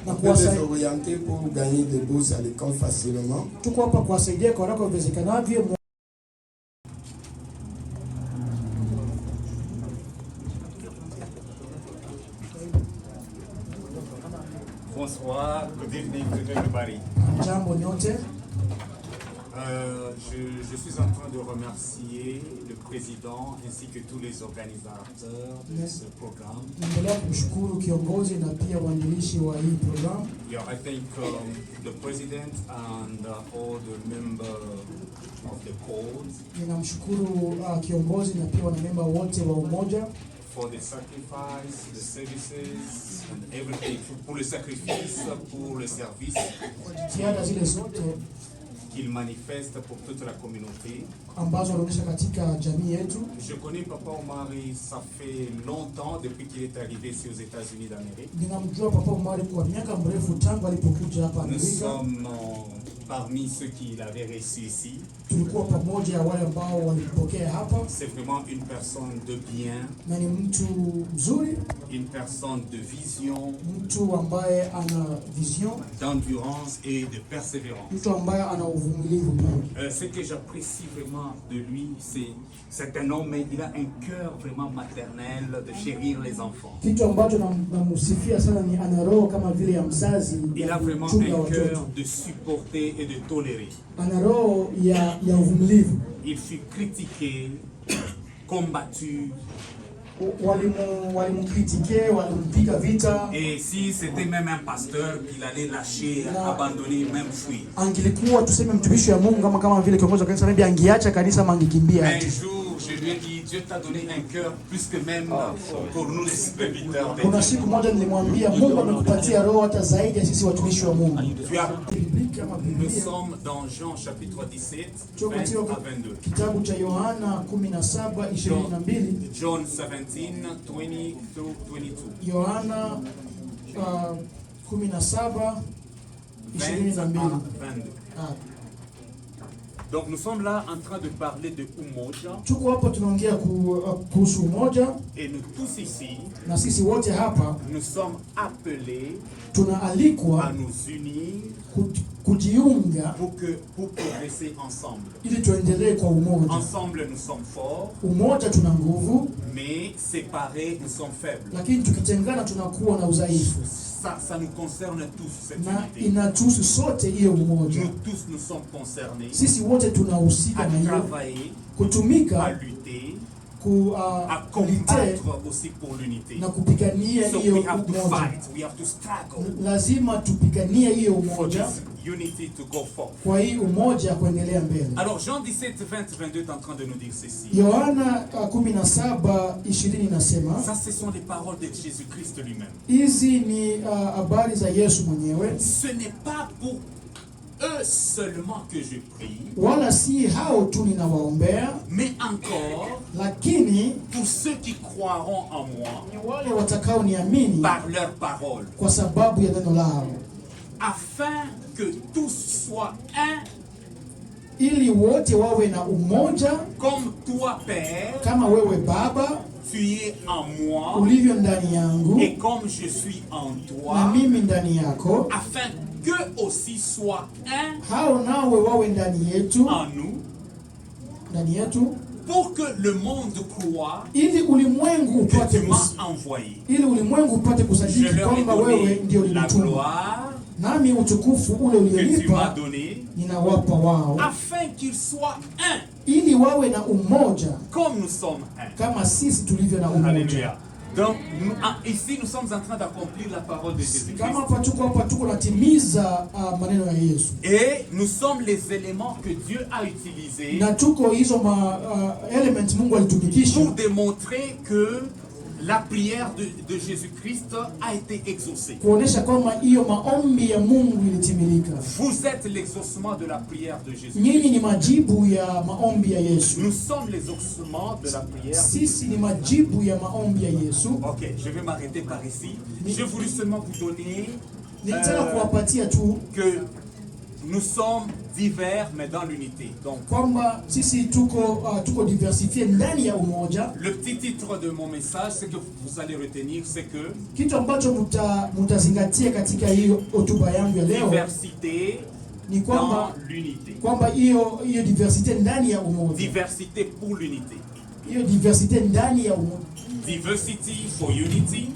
Vous pouvez les orienter pour gagner des bourses à l'école facilement. Tuko hapa kuwasaidia kwa haraka iwezekanavyo. bonsoir, good evening to everybody. Jambo nyote. Je suis en train de remercier le président ainsi que tous les organisateurs de ce programme. Naendelea kumshukuru kiongozi na pia waanzilishi wa hii program. Yeah, I thank the president and all the members of the board. Ninamshukuru kiongozi na pia wanamemba wote wa umoja for the sacrifice, the services and everything. Pour le sacrifice, pour le service. Jitihada zile zote qu'il manifeste pour toute la communauté. ambazo wanaonyesha katika jamii yetu. Je connais Papa Omari, ça fait longtemps depuis qu'il est arrivé ici aux États-Unis d'Amérique. Ninamjua Papa Omari kwa miaka mrefu tangu alipokuja hapa Amerika. Nous sommes parmi ceux qui l'avaient reçu ici. Tulikuwa pamoja wale ambao walipokea hapa. C'est vraiment une personne de bien. Na ni mtu mzuri. Une personne de vision. Mtu ambaye ana vision. D'endurance et de persévérance. Mtu ambaye ana uvumilivu pia. Ce que j'apprécie vraiment de lui, c'est un homme, mais il a un cœur vraiment maternel de chérir les enfants. Kitu ambacho namsifia sana ni ana roho kama vile ya mzazi. Il a vraiment un cœur de supporter et de tolérer. Ana roho ya uvumilivu. Il fut critiqué, combattu. Walimkritike, walimpiga vita. Et si c'était même un pasteur qu'il allait lâcher, abandonner, même fuir. Angilikuwa tuseme mtumishi wa Mungu kama vile kiongozi wa kanisa maybe angeacha kanisa mangikimbia. Un jour, je lui ai dit, Dieu t'a donné un cœur plus que même pour nous les serviteurs. Kuna siku moja nilimwambia Mungu amekupatia roho hata zaidi ya sisi watumishi wa Mungu. Nous sommes dans Jean chapitre 17, 20 à 22. Kitabu cha Yohana 17:22. John 17, 20 through 22. Yohana 17:22. Donc nous sommes là en train de parler de umoja. Tuko hapa tunaongea kuhusu umoja. Et nous tous ici, na sisi wote hapa nous sommes appelés tunaalikwa à nous unir kujiunga pour progresser ensemble. Ili tuendelee kwa umoja. Ensemble nous sommes forts. Umoja tuna nguvu. Mais séparés nous sommes faibles. Lakini tukitengana tunakuwa na udhaifu. Ça nous concerne tous cette unité. Inatuhusu sote hiyo umoja. Nous tous nous sommes concernés. Sisi wote tunahusika na hiyo. Kutumika. À lutter. À combattre aussi pour l'unité. Na kupigania hiyo we have to umoja. fight, we have to struggle. Lazima tupiganie hiyo umoja. Unity to go forth. Kwa hii umoja kuendelea mbele. Alors Jean 17, 20, 22 est en train de nous dire ceci. Yohana 17:20 nasema. Ça ce sont les paroles de Jésus-Christ lui-même. Hizi ni habari za Yesu mwenyewe. Ce n'est pas pour eux seulement que je prie. Wala si hao tu ninawaombea. Mais encore. Lakini pour ceux qui croiront en moi. Ni wale watakao niamini. Par leurs paroles. Kwa sababu ya neno lao. Afin que tous soient un. Ili wote wawe na umoja. Comme toi Père. Kama wewe Baba. Tu es en moi. Ulivyo ndani yangu. Et comme je suis en toi. Na mimi ndani yako. Afin que aussi soit un. Hao nawe wawe ndani yetu. En nous. Ndani yetu. Pour que le monde croit. Ili ulimwengu upate envoyé. Ili ulimwengu upate kusadiki kwamba wewe ndio ulinituma. Nami utukufu ule ulionipa ninawapa wao. Afin qu'ils soient un. Ili wawe na umoja. Comme nous sommes un. Kama sisi tulivyo na umoja. Alléluia. Donc ici nous sommes en train d'accomplir la parole de Jésus-Christ. Kama hapa tuko natimiza maneno ya Yesu. Et nous sommes les éléments que Dieu a utilisés. Na tuko hizo element Mungu alitumikisha. Pour démontrer que la prière de Jésus-Christ a été exaucée. Kuonesha kwamba hiyo maombi ya Mungu ilitimilika. Vous êtes l'exaucement de la prière de Jésus. Nyinyi ni majibu ya maombi ya Yesu. Nous sommes l'exaucement de la prière. Sisi ni majibu ya maombi ya Yesu. OK, je vais m'arrêter par ici. Je voulais seulement vous donner kuwapatia tu que nous sommes divers mais dans l'unité. Donc kwamba sisi tuko diversifié ndani ya umoja. Le petit titre de mon message, ce que vous allez retenir, c'est que kitu ambacho mutazingatia katika hiyo hotuba yangu ya leo diversité ni kwamba l'unité. Kwamba hiyo diversité ndani ya umoja. Diversité pour l'unité. Hiyo diversité ndani ya umoja. Diversity for unity.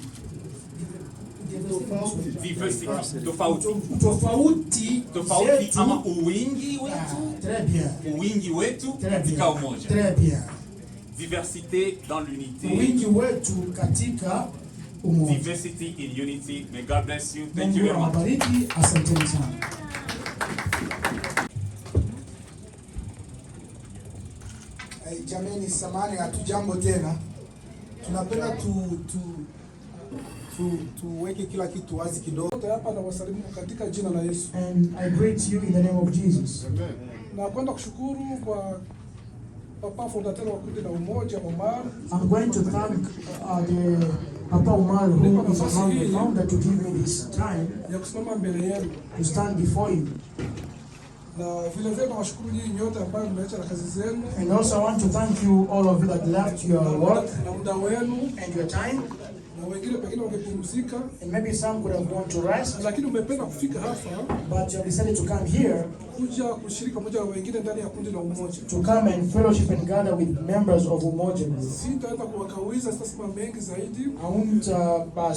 tofauti ama uwingi wetu, uwingi wetu katika umoja. Très bien. Diversité dans l'unité. Uwingi wetu katika umoja. Diversity in unity. May God bless you. Thank you very much. Mungu asanteni sana. Jameni, samani hatujambo tena. Tunapenda tuweke kila kitu wazi kidogo. Hapa na wasalimu katika jina la Yesu. And I greet you in the name of Jesus. Na kwenda kushukuru kwa Papa fondateur wa kundi la umoja Omar. I'm going to thank the Papa Omar who is among the founder to give me this time ya kusimama mbele yenu to stand before you. Na vile vile nawashukuru nyinyi nyote ambao mmeacha kazi zenu. And also I want to thank you all of you that left your work na muda wenu and your time. Na wengine pengine wangepumzika. And maybe some could have gone to rest. Lakini umependa kufika hapa. But you decided to come here. Kuja kushiriki pamoja na wengine ndani ya kundi la umoja. To come and fellowship and gather with members of Umoja. Sitaenda kuwakawiza, sitasema mengi zaidi. I won't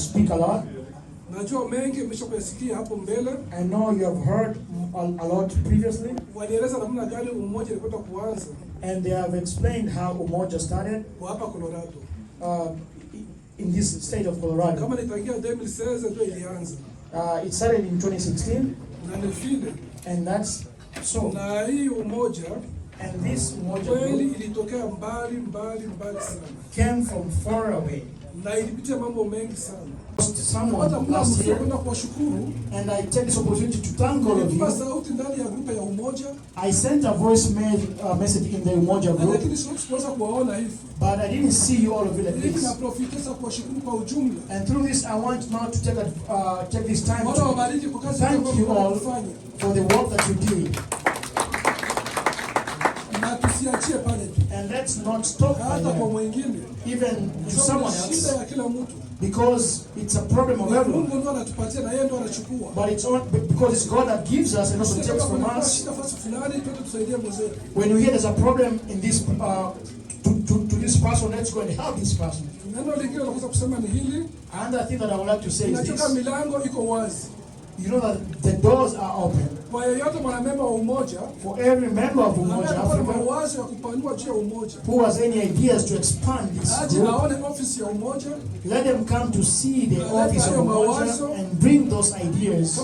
speak a lot. Najua mengi mmeshakuyasikia hapo mbele. I know you have heard a lot previously. Walieleza namna gani umoja ulipata kuanza. And they have explained how Umoja started. Hapa Colorado. In this state of Colorado. Kama nitangia 2016 ndio ilianza. It started in 2016. Na ni vile. And that's so. Na hii umoja and this umoja kweli ilitokea mbali sana. Came from far away. Na ilipitia mambo mengi sana. Someone last year, and I take this opportunity to thank all of you. I sent a voice message in the Umoja group, but I didn't see you all of you like this. And through this, I want now to take this time to thank you all for the work that you did. And let's not stop even to someone else, because it's a problem of everyone. But it's all because it's God that gives us and also takes from us. When we hear there's a problem in this to this person, let's go and help this person. Another thing that I would like to say is this. You know that the doors are open. For every member of Umoja Africa who has any ideas to expand this group, let them come to see the office of Umoja and bring those ideas.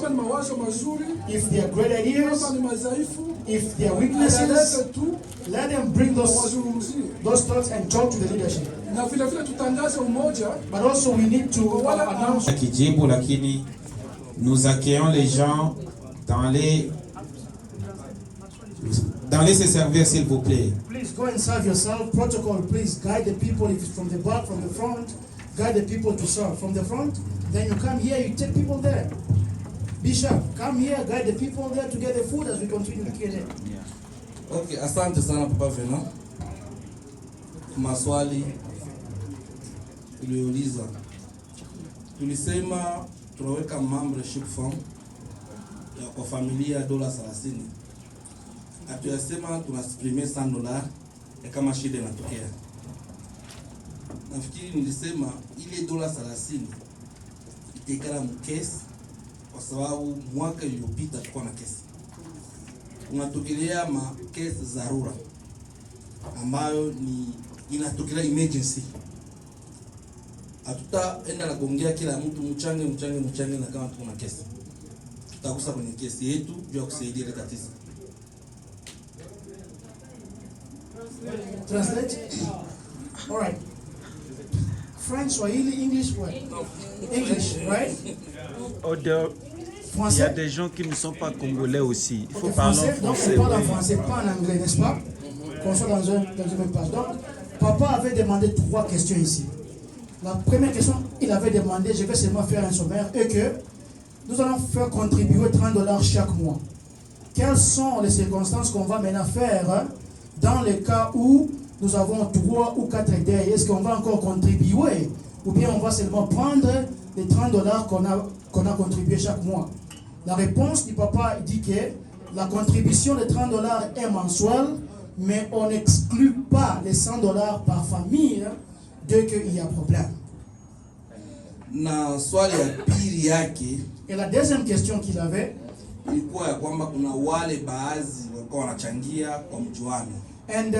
If they are great ideas, if they are weaknesses, let them bring those thoughts and talk to the leadership. But also we need to announce. Nous accueillons les gens dans les se servir, s'il vous plaît. Please go and serve yourself. Protocol, please guide the people. If it's from the back, from the front, guide the people to serve. From the front, then you come here, you take people there. Bishop, come here, guide the people there to get the food as we continue to get it. Okay, asante sana Papa Vena. Maswali uliuliza. Tulisema tunaweka membership form ya kwa familia $30. Hatuyasema tunasprime $100 kama shida inatokea. Nafikiri nilisema ile $30 itakala mkesi kwa sababu mwaka uliopita tulikuwa na kesi. Unatokelea kesi dharura ambayo ni inatokelea emergency. Hatutaenda na kuongea kila mtu mchange na kama tuko na kesi. Tutagusa kwenye kesi yetu juu ya kusaidia ile tatizo. Translate. All right. French, Swahili, English, what? English, right? Il y a des gens qui ne sont pas congolais aussi. Il faut parler en français. Donc on parle en français, pas en anglais, n'est-ce pas? Qu'on soit dans un même pas. Donc, papa avait demandé 3 questions ici. La première question, il avait demandé, je vais seulement faire un sommaire, et que nous allons faire contribuer $30 chaque mois. Quelles sont les circonstances qu'on va maintenant faire dans le cas où nous avons 3 ou 4 idées? Est-ce qu'on va encore contribuer ou bien on va seulement prendre les $30 qu'on a contribué chaque mois? La réponse du papa dit que la contribution de $30 est mensuelle, mais on n'exclut pas les $100 par famille dès qu'il y a problème. Na swali ya pili yake, et la deuxième question qu'il avait, ilikuwa ya kwamba kuna wale baadhi walikuwa wanachangia kwa mjuano. And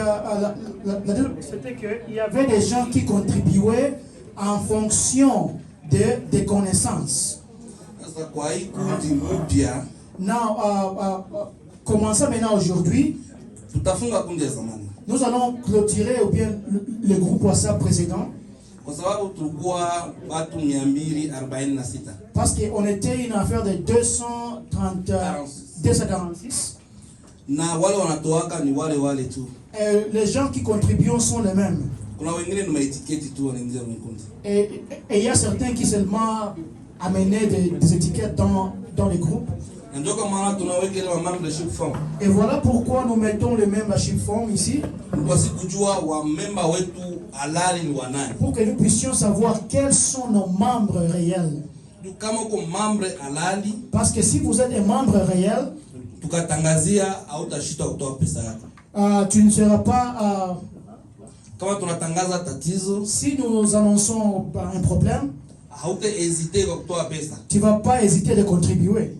c'était qu'il y avait des gens qui contribuaient en fonction des connaissances. Now, commençons maintenant aujourd'hui. Nous allons clôturer ou bien le groupe WhatsApp précédent. Parce qu'on était une affaire de 246. Les gens qui contribuent sont les mêmes. Et il y a certains qui seulement amenaient des étiquettes dans les groupes. Et voilà pourquoi nous mettons le membership form ici. Pour que nous puissions savoir quels sont nos membres réels. Parce que si vous êtes un membre réel, tu ne seras pas... si nous annonçons un problème, tu ne vas pas hésiter de contribuer.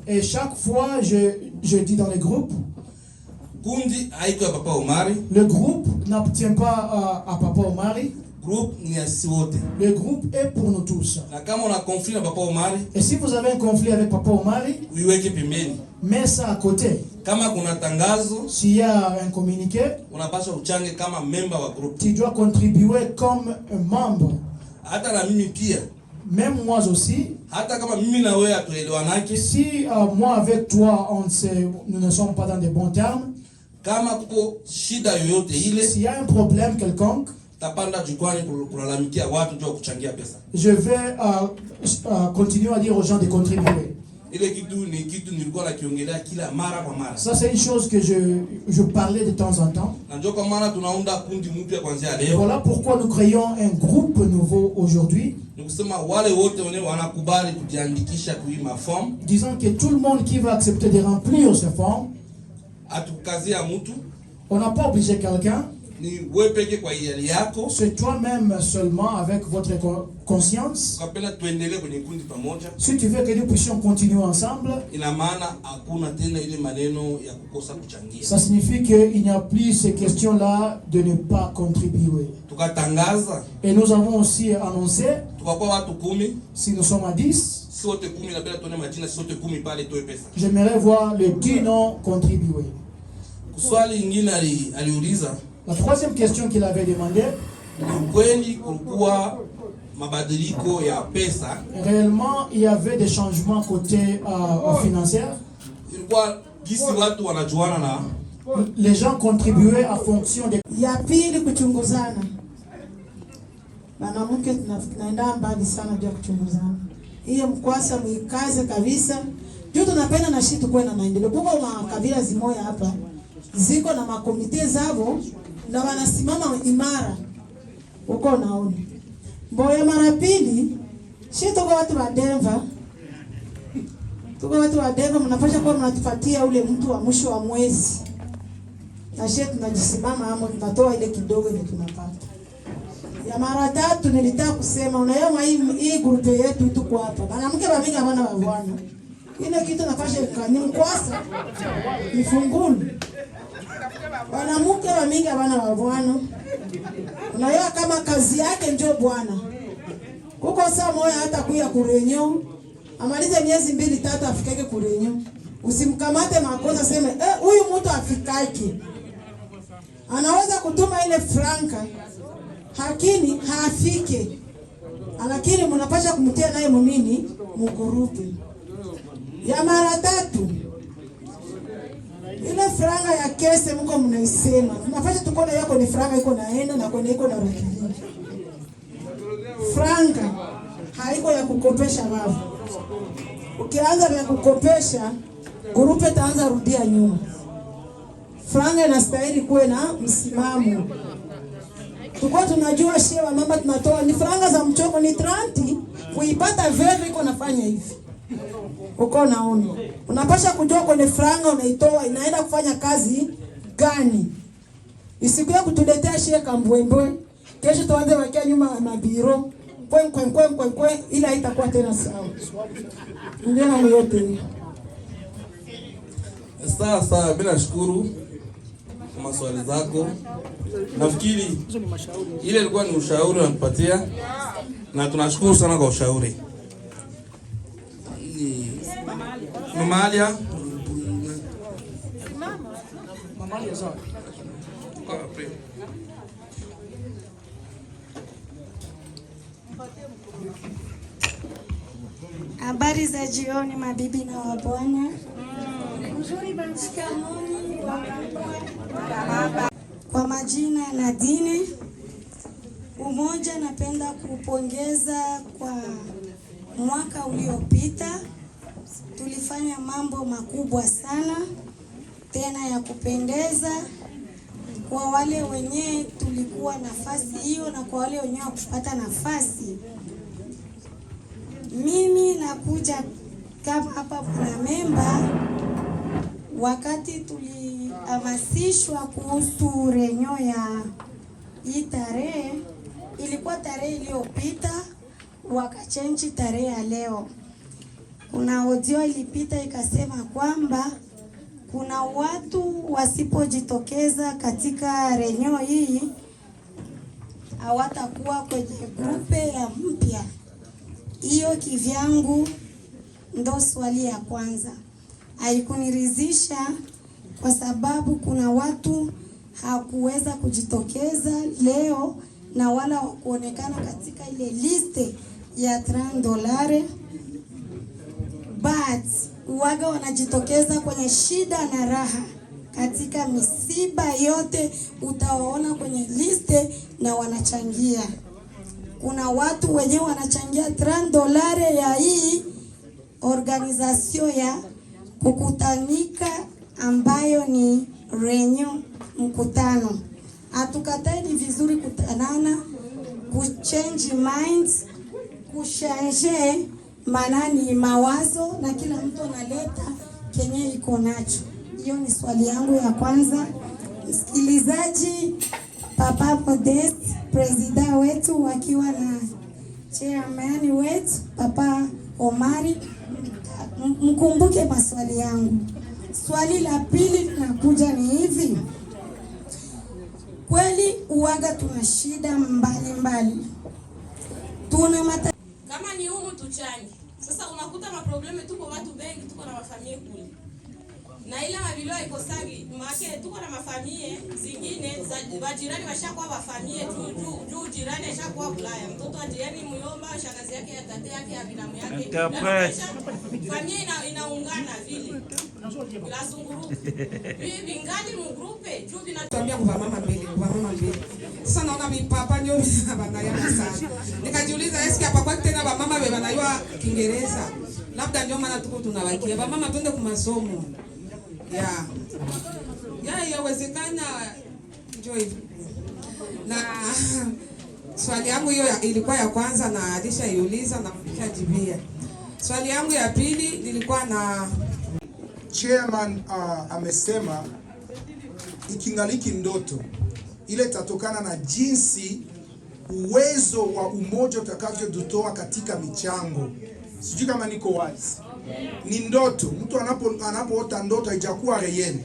Et chaque fois, je dis dans les groupes, le groupe n'appartient pas à Papa Omari. Le groupe est pour nous tous. Et si vous avez un conflit avec Papa Omari, mets ça à côté. S'il y a un communiqué, tu dois contribuer comme un membre. Même moi aussi. Si moi avec toi, nous ne sommes pas dans de bons termes, s'il y a un problème quelconque, je vais continuer à dire aux gens de contribuer. Ça, c'est une chose que je parlais de temps en temps. Voilà pourquoi nous créons un groupe nouveau aujourd'hui. Disons que tout le monde qui va accepter de remplir ce forme, on n'a pas obligé quelqu'un. C'est toi-même seulement avec votre conscience. Si tu veux que nous puissions continuer ensemble, ça signifie qu'il n'y a plus ces questions-là de ne pas contribuer. Et nous avons aussi annoncé, si nous sommes à 10, j'aimerais voir les 10 noms contribuer. La troisième question qu'il avait demandé, réellement il y avait des changements côté financier. Les gens contribuaient en fonction des... Ya pili kuchunguzana. Mwanamke tunaenda mbali sana ndio kuchunguzana. Hiyo mkwasa mwikaze kabisa. Juu tunapenda na shitu kwa na maendeleo. Kuko makabila zimoya hapa ziko na makomite zao na wanasimama imara. Uko naona. Mboya mara pili, shitu kwa watu wa Denver. Tuko watu wa Denver mnapasha kwa mnatupatia ule mtu wa mwisho wa mwezi. Na shetu tunajisimama hapo tunatoa ile kidogo ile tunapata. Ya mara tatu nilitaka kusema unaona hii grupu yetu tuko hapa. Mwanamke wa mingi hapana wa bwana. Ile kitu nafasha ni mkwasa. Ni fungulu. Mwanamke wa mingi hapana wa bwana. Unaona kama kazi yake ndio bwana. Kuko saa moja hata kuya kurenyo. Amalize miezi 2-3 afikake kurenyo. Usimkamate makosa sema huyu mtu afikake. Anaweza kutuma ile franka lakini haafike. Lakini mnapasha kumtia naye mumini mgurupi. Ya mara tatu. Ile franga ya kese mko mnaisema. Mnapasha tukone yako ni franga iko naenda na kwenye iko na rudi. Franga haiko ya kukopesha wavu. Ukianza na kukopesha, grupe taanza rudia nyuma. Franga inastahili kuwe na msimamo. Tukua tunajua shewa mama tunatoa ni franga za mchoko ni 30, kuipata veve iko nafanya hivi. Uko naona. Unapasha kujua kwenye franga unaitoa inaenda kufanya kazi gani. Isikuwe kutuletea shehe kambwembwe. Kesho tuanze wakia nyuma na biro. Kwen, ila haitakuwa tena sawa. Ndio na yote. Sawa, mimi nashukuru kwa maswali zako. Nafikiri ile ilikuwa ni ushauri unatupatia na tunashukuru sana kwa ushauri. Mamalia sawa. Habari za jioni mabibi na wabwana. Kwa majina Nadine Umoja, napenda kupongeza kwa mwaka uliopita. Tulifanya mambo makubwa sana tena ya kupendeza. Kwa wale wenye tulikuwa nafasi hiyo na kwa wale wenye kupata nafasi, mimi nakuja kama hapa kuna memba. Wakati tulihamasishwa kuhusu renyo ya hii tarehe, ilikuwa tarehe iliyopita, wakachange tarehe ya leo. Kuna audio ilipita ikasema kwamba kuna watu wasipojitokeza katika renyo hii hawatakuwa kwenye grupe ya mpya. Hiyo kivyangu ndo swali ya kwanza. Haikuniridhisha kwa sababu kuna watu hakuweza kujitokeza leo na wala kuonekana katika ile liste ya $30, but waga wanajitokeza kwenye shida na raha. Katika misiba yote utawaona kwenye liste na wanachangia. Kuna watu wenyewe wanachangia $30 ya hii organization ya kukutanika ambayo ni renyo mkutano. Hatukatai, ni vizuri kutanana, kuchange minds, kushange manani mawazo, na kila mtu analeta kenye iko nacho. Hiyo ni swali yangu ya kwanza. Msikilizaji, Papa Modest, president wetu wakiwa na chairman wetu Papa Omari, mkumbuke maswali yangu. Swali la pili linakuja ni hivi. Kweli uwaga tuna shida mbalimbali. Kama ni humu tuchange. Sasa unakuta maprobleme, tuko watu wengi, tuko na mafamilia kule. Na ila mabilio ikosagi, maana tuko na mafamilia zingine za wajirani washakuwa wafamilia juu jirani ashakuwa Ulaya. Mtoto wa jirani muyomba, shangazi yake, ya tate yake, ya binamu yake. Familia inaungana vile. Bila zunguru. Bibi ngali mu grupe juu binatambia kwa mama mbili. Sasa naona mipapa ndio banayama sana. Nikajiuliza eski hapa kwa tena ba mama wanayua Kiingereza. Labda ndio maana tuko tunawakia. Ba mama twende kwa masomo. Ya yawezekana enjoy. Na swali yangu hiyo ilikuwa ya kwanza na alishaiuliza na kujibia. Swali yangu ya pili nilikuwa na chairman amesema ikingaliki ndoto ile tatokana na jinsi uwezo wa umoja utakavyodutoa katika michango. Sijui kama niko wazi. Ni ndoto. Mtu anapoota ndoto haijakuwa real.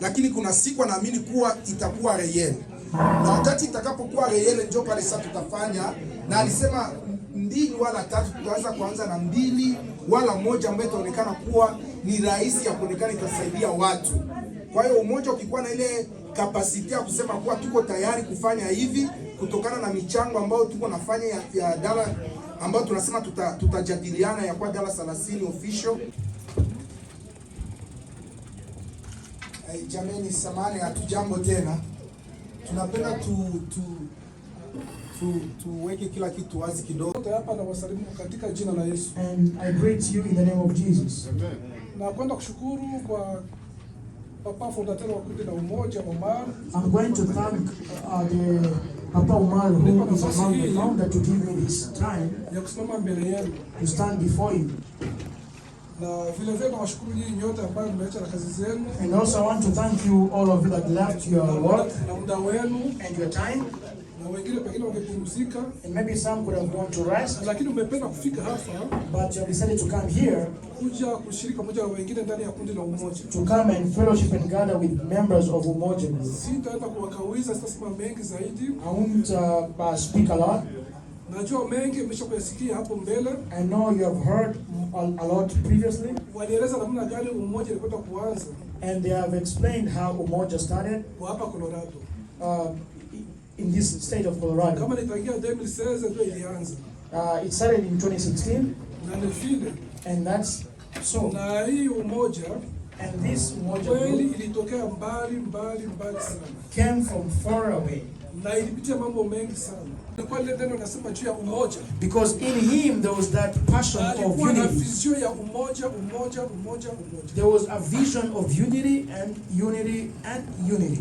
Lakini kuna siku anaamini kuwa itakuwa real. Na wakati itakapokuwa real ndio pale sasa tutafanya, na alisema 2 wala 3, tutaweza kuanza na 2 wala 1 ambayo itaonekana kuwa ni rahisi ya kuonekana itasaidia watu. Kwa hiyo umoja ukikuwa na ile kapasiti ya kusema kuwa tuko tayari kufanya hivi kutokana na michango ambayo tuko nafanya ya dala ambayo tunasema tutajadiliana ya kwa dala 30 official. Jameni, samani hatujambo tena. Tunapenda tuweke kila kitu wazi kidogo. Hapa na wasalimu katika jina la Yesu. And I greet you in the name of Jesus. Amen. Na kwenda kushukuru kwa Papa fondateur wa kundi la Umoja Omar. I'm going to thank the Papa Omar, who is among the founder, to give me this time ya kusimama mbele yenu to stand before you. Na vile vile nawashukuru nyinyi nyote ambao mmeacha na kazi zenu. And also I want to thank you all of you that left your work na muda wenu and your time. Na wengine pengine wangepumzika. And maybe some could have gone to rest. Lakini umependa kufika hapa. But you have decided to come here. Kuja kushiriki pamoja na wengine ndani ya kundi la Umoja. To come and fellowship and gather with members of Umoja Group. Sitaenda kuwakawiza, sitasema mengi zaidi. I won't speak a lot. Najua mengi mmeshakuyasikia hapo mbele. I know you have heard a lot previously. Walieleza namna gani Umoja ilipata kuanza. And they have explained how Umoja started. Hapa Colorado. In this state of Colorado. Kama nitangia 2016 ndio ilianza. It started in 2016. Na ni vile. And that's so. Na hii Umoja and this Umoja kweli ilitokea mbali sana. Came from far away. Na ilipitia mambo mengi sana. Kwa ile neno nasema juu ya umoja. Because in him there was that passion of unity. Vision ya umoja. There was a vision of unity.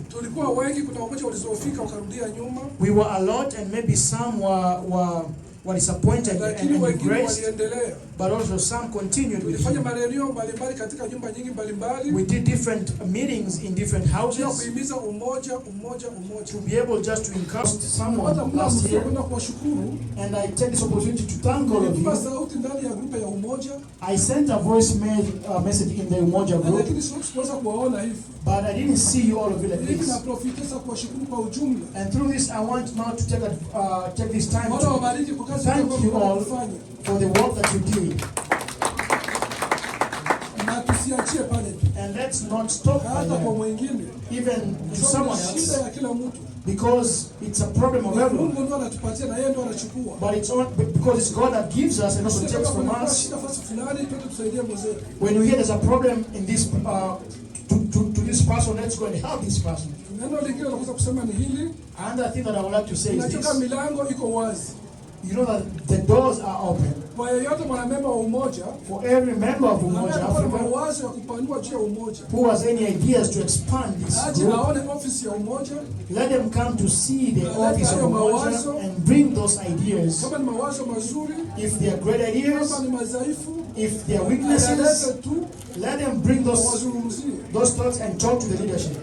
Tulikuwa wengi, kuna wamoja walizofika wakarudia nyuma. We were a lot and maybe some were disappointed and regressed. But also some continued with him. We did different meetings in different houses. To be able just to encourage someone last year. And I take this opportunity to thank all of you. I sent a voice message in the Umoja group. But I didn't see you all of you like this. And through this I want now to take this time to thank you all for the work that you did. And let's not stop even to someone else, because it's a problem of everyone. But it's not because it's God that gives us and also takes from us. When we hear there's a problem in this to this person, let's go and help this person. Another thing that I would like to say is this. You know that the doors are open. For every member of Umoja Africa who has any ideas to expand this group, let them come to see the office of Umoja and bring those ideas. If they are great ideas, if they are weaknesses, let them bring those thoughts and talk to the leadership.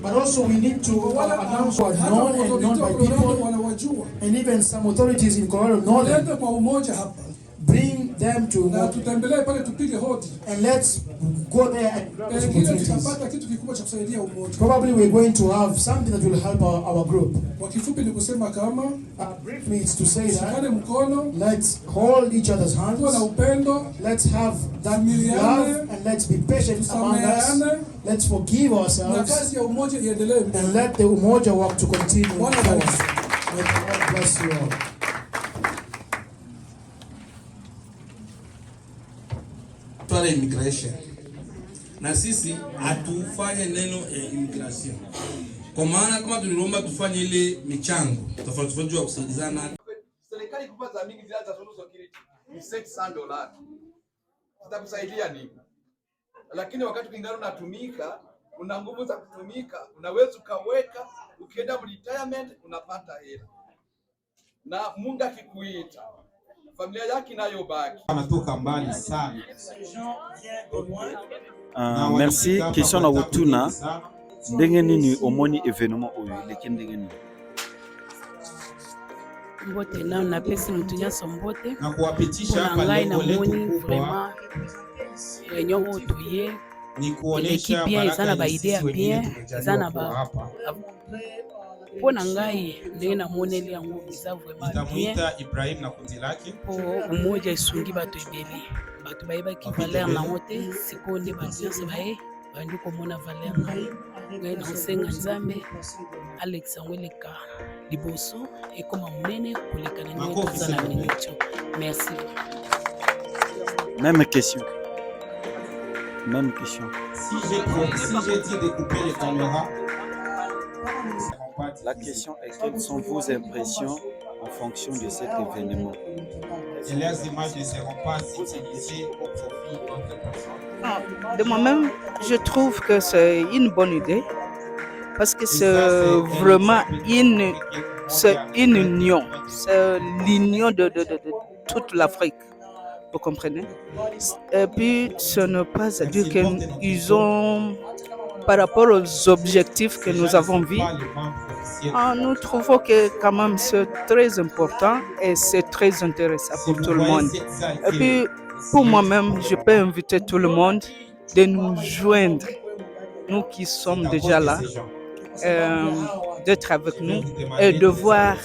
But also we need to announce what known and known by people, and even some authorities in Colorado know them. Bring them to and let's go there at those opportunities. Probably we're going to have something that will help our group. Briefly, it's to say that let's hold each other's hands, let's have that love, and let's be patient among us. Let's forgive ourselves and let the Umoja work to continue forward. May God bless you all. Twala immigration. Na sisi hatufanye neno immigration. Kwa maana kama tulilomba tufanye ile michango tofauti ya kusaidizana. Serikali kupata mingi zile za social security ni $600. Zitakusaidia nini? Lakini wakati kingine unatumika, una nguvu za kutumika, unaweza ukaweka, ukienda retirement unapata hela. Na Mungu akikuita, familia yake inayobaki anatoka mbali sana. Merci. Question na Wutuna. Ndenge nini omoni événement oyo leki ndenge nini? Mbote na napesi mtu nyonso mbote. Na kuwapitisha hapa lengo letu kubwa réunion otoye ni kuonesha baraka za sisi wenyewe tumejaliwa hapa. Pona ngai ndenge na moneli yango biza vraiment nitamuita Ibrahim na kundi lake po Umoja isungi bato ebele bato bayeba ki valeur na mote siko nde bato nyonso baye bandi komona valeur ngai na nsenga Nzambe Alex Angweleka liboso ekoma munene koleka na ngai tozala na minito. Merci. Même question. Si j'ai dit de couper les caméras. La question est quelles sont vos impressions en fonction de cet événement? Et les images ne seront pas utilisées au profit d'autres personnes. De moi-même, je trouve que c'est une bonne idée parce que c'est vraiment une union, c'est l'union de toute l'Afrique. vous comprenez? Et puis, ce n'est pas à dire qu'ils ont, par rapport aux objectifs que nous avons vus, nous trouvons que quand même c'est très important et c'est très intéressant pour tout le monde. Et puis, pour moi-même, je peux inviter tout le monde de nous joindre, nous qui sommes déjà là, d'être avec nous et de voir,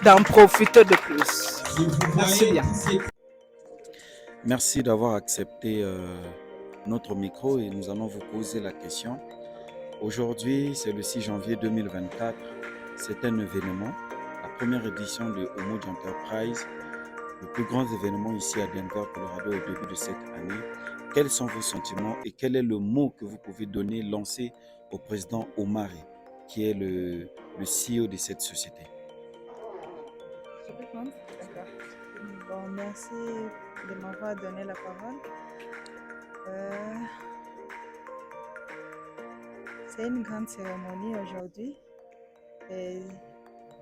d'en profiter de plus. Merci bien. Merci d'avoir accepté notre micro et nous allons vous poser la question. Aujourd'hui, c'est le 6 janvier 2024. C'est un événement, la première édition de Umoja Enterprise, le plus grand événement ici à Denver, Colorado au début de cette année. Quels sont vos sentiments et quel est le mot que vous pouvez donner, lancer au président Omari, qui est le CEO de cette société? Je peux prendre? D'accord. Bon, merci de m'avoir donné la parole. C'est une grande cérémonie aujourd'hui et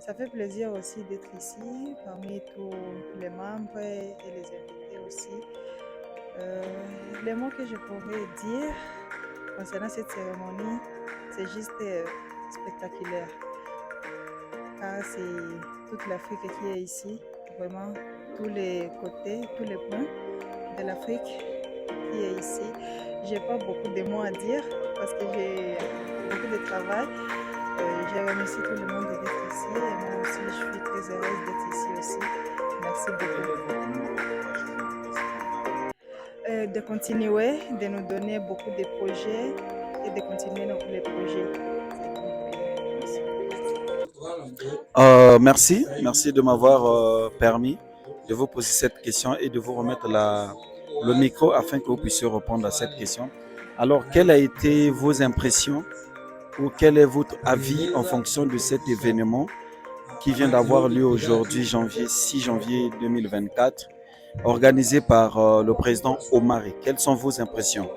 ça fait plaisir aussi d'être ici parmi tous les membres et les invités aussi. Les mots que je pourrais dire concernant cette cérémonie, c'est juste spectaculaire. Car c'est toute l'Afrique qui est ici, vraiment tous les côtés, tous les points de l'Afrique qui est ici. J'ai pas beaucoup de mots à dire parce que j'ai beaucoup de travail. Je remercie tout le monde d'être ici et moi aussi je suis très heureuse d'être ici aussi. Merci beaucoup. De continuer, de nous donner beaucoup de projets et de continuer les projets. Merci de m'avoir permis de vous poser cette question et de vous remettre le micro afin que vous puissiez répondre à cette question. Alors, quelles ont été vos impressions ou quel est votre avis en fonction de cet événement qui vient d'avoir lieu aujourd'hui, 6 janvier 2024, organisé par le président Omari? Quelles sont vos impressions?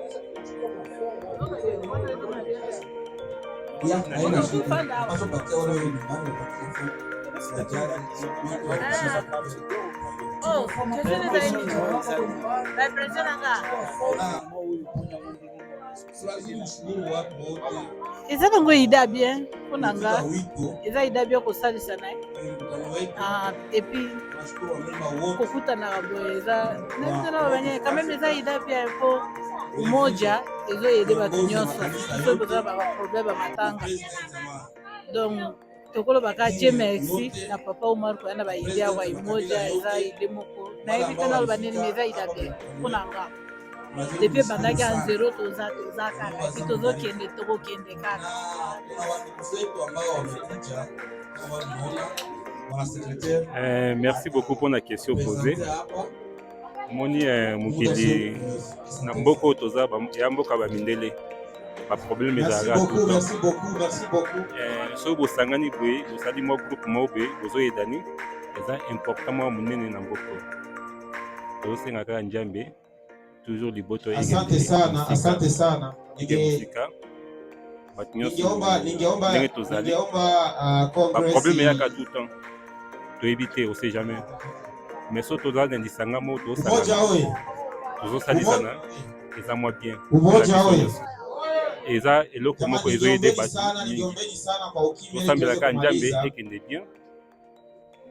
eza nango ida bien mpona nga eza ida bien kosalisa na ye epuis kokutanaka boye eza quand eza ida bien po umoja ezoyede bato nyonso so boza baproblème ya matanga donc tokolobaka die merci na papa Omar koya na baide awa imoja eza ide moko nayebi te naloba nini mais eza ida bien mpona nga depuis bandaki ya nzero toza kaka epi tozokende tokokende kaka. Merci beaucoup pour la question posée. Moni mukili na mboko toza ya mboka ba mindele ba problème ezalaka tout le temps. Merci beaucoup. So bosangani boye bosali mo groupe mo boye bozoyedani eza important mo munene na mboko. Tosenga kaka Nzambe toujours liboto yake. Asante sana. Ningeomba problème yaka tout le temps. To éviter on sait jamais. Mais surtout dans les disangamo to salisana eza moi bien. Eza eloko moko ezoyede batu tosambelaka Nzambe ekende bien.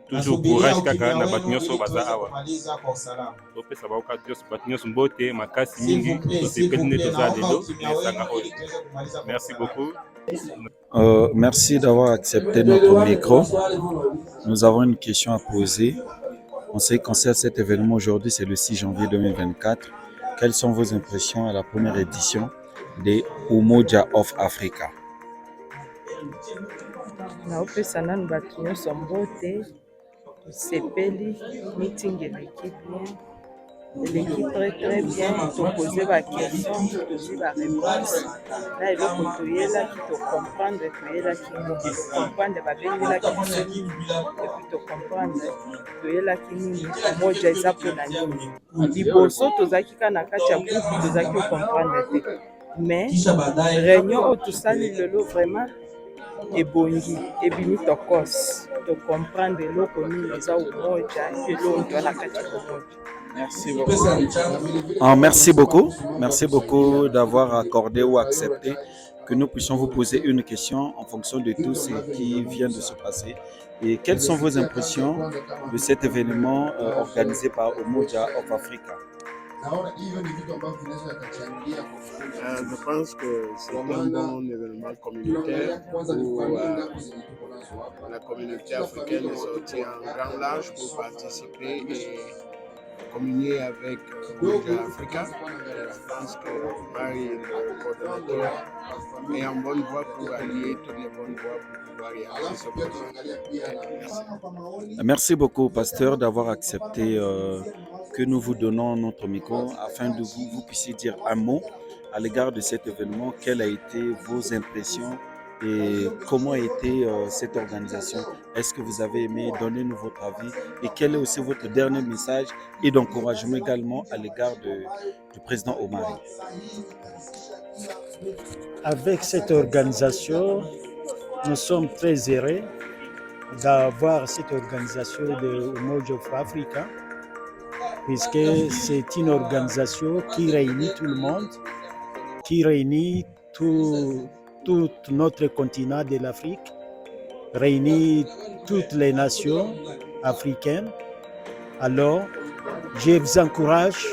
Toujours courage kaka na batu nyonso baza awa topesa baoka batu nyonso mbote makasi mingi tosepeli nde toza lelo esanga oyo. Merci beaucoup. Merci d'avoir accepté notre micro. Nous avons une question à poser. En ce qui concerne cet événement aujourd'hui, c'est le 6 janvier 2024. Quelles sont vos impressions à la première édition des Umoja of Africa? naopesa nanu bato nyonso mbote tosepeli meeting eleki très bien topose baquestion tozwi baréponse na eloko toyelaki tocomprendre toyelaki ngo tocomprendre babengelaki biso epuis tocomprendre toyelaki nini umoja eza mpona nini. Liboso tozalaki kaka na kati ya groupe tozalaki ocomprendre te mais réunion oyo tosali lelo vraiment ebongi ebimi tokos tocomprendre eloko nini eza umoja elongo na kati ya umoja. Merci beaucoup. Merci beaucoup d'avoir accordé ou accepté que nous puissions vous poser une question en fonction de tout ce qui vient de se passer. Et quelles sont vos impressions de cet événement organisé par Umoja of Africa? Je pense que c'est un bon événement communautaire où la communauté africaine est sortie en grand large pour participer et communier avec Umoja Africa. Je pense que Marie, le coordonnateur, est en bonne voie pour allier toutes les bonnes voies pour pouvoir y aller ce projet. Merci beaucoup, pasteur, d'avoir accepté que nous vous donnons notre micro afin de vous puissiez dire un mot à l'égard de cet événement. Quelles ont été vos impressions et comment a été cette organisation? Est-ce que vous avez aimé? Donnez-nous votre avis et quel est aussi votre dernier message et d'encouragement également à l'égard du président Omari. Avec cette organisation, nous sommes très heureux d'avoir cette organisation de Umoja of Africa, puisque c'est une organisation qui réunit tout le monde, qui réunit tout notre continent de l'Afrique, réunit toutes les nations africaines. Alors, je vous encourage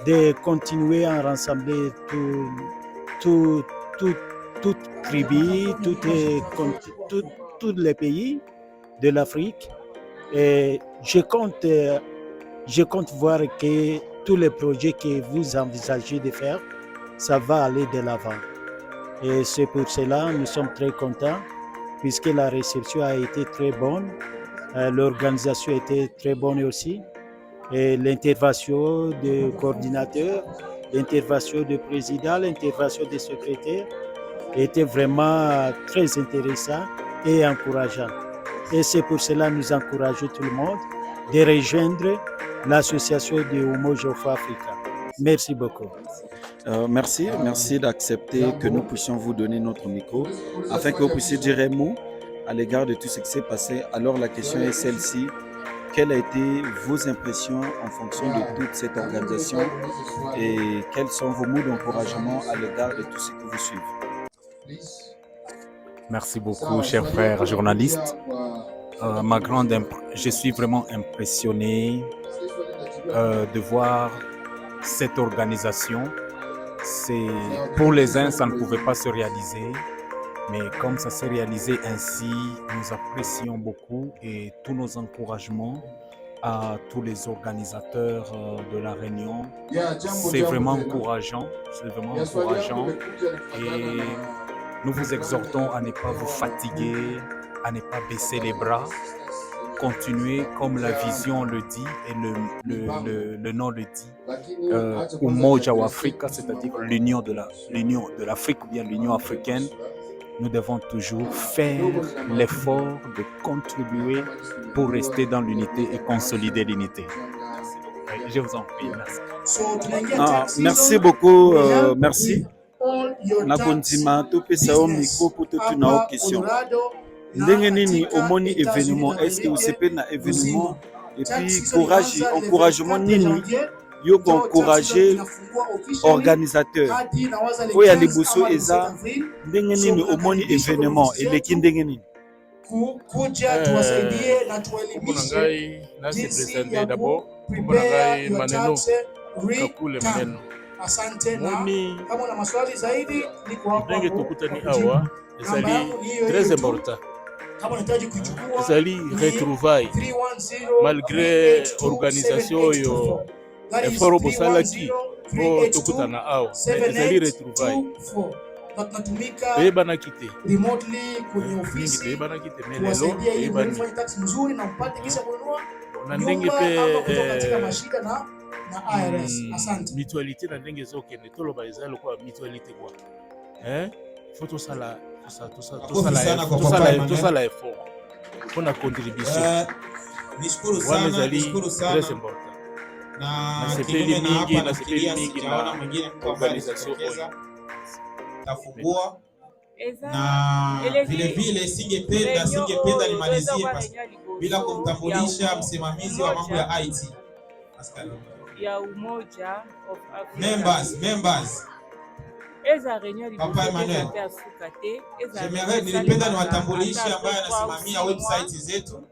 de continuer à rassembler toutes tribus, tous les pays de l'Afrique. Et je compte voir que tous les projets que vous envisagez de faire, ça va aller de l'avant. Et c'est pour cela que nous sommes très contents, puisque la réception a été très bonne, l'organisation a été très bonne aussi, et l'intervention du coordinateur, l'intervention du président, l'intervention des secrétaires était vraiment très intéressant et encourageant. Et c'est pour cela que nous encourageons tout le monde de rejoindre l'association de Umoja of Africa. Merci beaucoup. Merci d'accepter que nous puissions vous donner notre micro afin que vous puissiez dire un mot à l'égard de tout ce qui s'est passé. Alors la question est celle-ci: quelles ont été vos impressions en fonction de toute cette organisation et quels sont vos mots d'encouragement à l'égard de tout ce que vous suivez? Merci beaucoup, chers frères journalistes. Je suis vraiment impressionné de voir cette organisation. Pour les uns, ça ne pouvait pas se réaliser, mais comme ça s'est réalisé ainsi, nous apprécions beaucoup et tous nos encouragements à tous les organisateurs de la réunion. C'est vraiment encourageant, et nous vous exhortons à ne pas vous fatiguer, à ne pas baisser les bras. Continuer comme la vision le dit et le nom le dit. Umoja wa Afrika, c'est-à-dire l'union de l'Afrique ou bien l'Union africaine. Nous devons toujours faire l'effort de contribuer pour rester dans l'unité et consolider l'unité. Je vous en prie, merci. Merci beaucoup, merci. Nakondima topesa o micro pour toute une question. Ndenge nini omoni événement, est-ce que vous savez na événement et puis encouragement nini yo encourager organisateur oya liboso eza ndenge nini omoni événement eleki ndenge nini kuja tuwasaidie na tuelimishe jinsi ya kuprepare your tax return. Asante, na kama una maswali zaidi niko hapa. Ndenge tukutani awa ezali très important. ezali retrouvaille malgré organisation oyo effort bosalaki po tokutana awa ezali retrouvaille toyebanaki te mingi toyebanaki te me lelo toyebani na ndenge mpe mutualité na ndenge ezokende toloba ezali lokola mutualité kwa faut tosala effort pour la contribution. Wana ezali très important. Nasepeli mingi na organisation oyo. Tafungua na vile vile singependa nimalizie bila kumtambulisha msimamizi wa mambo ya IT. Pascal. Ya Umoja of Africa. Members. Eza reunion Papa Emmanuel. Nilipenda niwatambulishe ambaye anasimamia website zetu.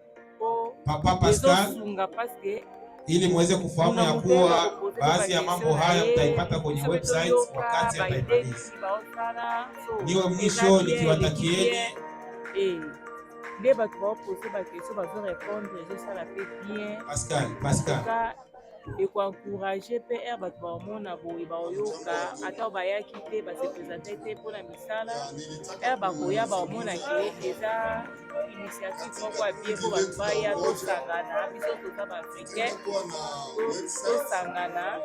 Papa Pascal. Ili muweze kufahamu ya kuwa baadhi ya mambo haya mtaipata kwenye website wakati ataimaliza. Niwe mwisho nikiwatakieni Pascal. Et encourager PR bato bamona boye baoyoka ata bayaki te base présenter te mpona misala PR bakoya bamona ke eza initiative moko ya bien po bato baya tosangana biso toza baafricain tosangana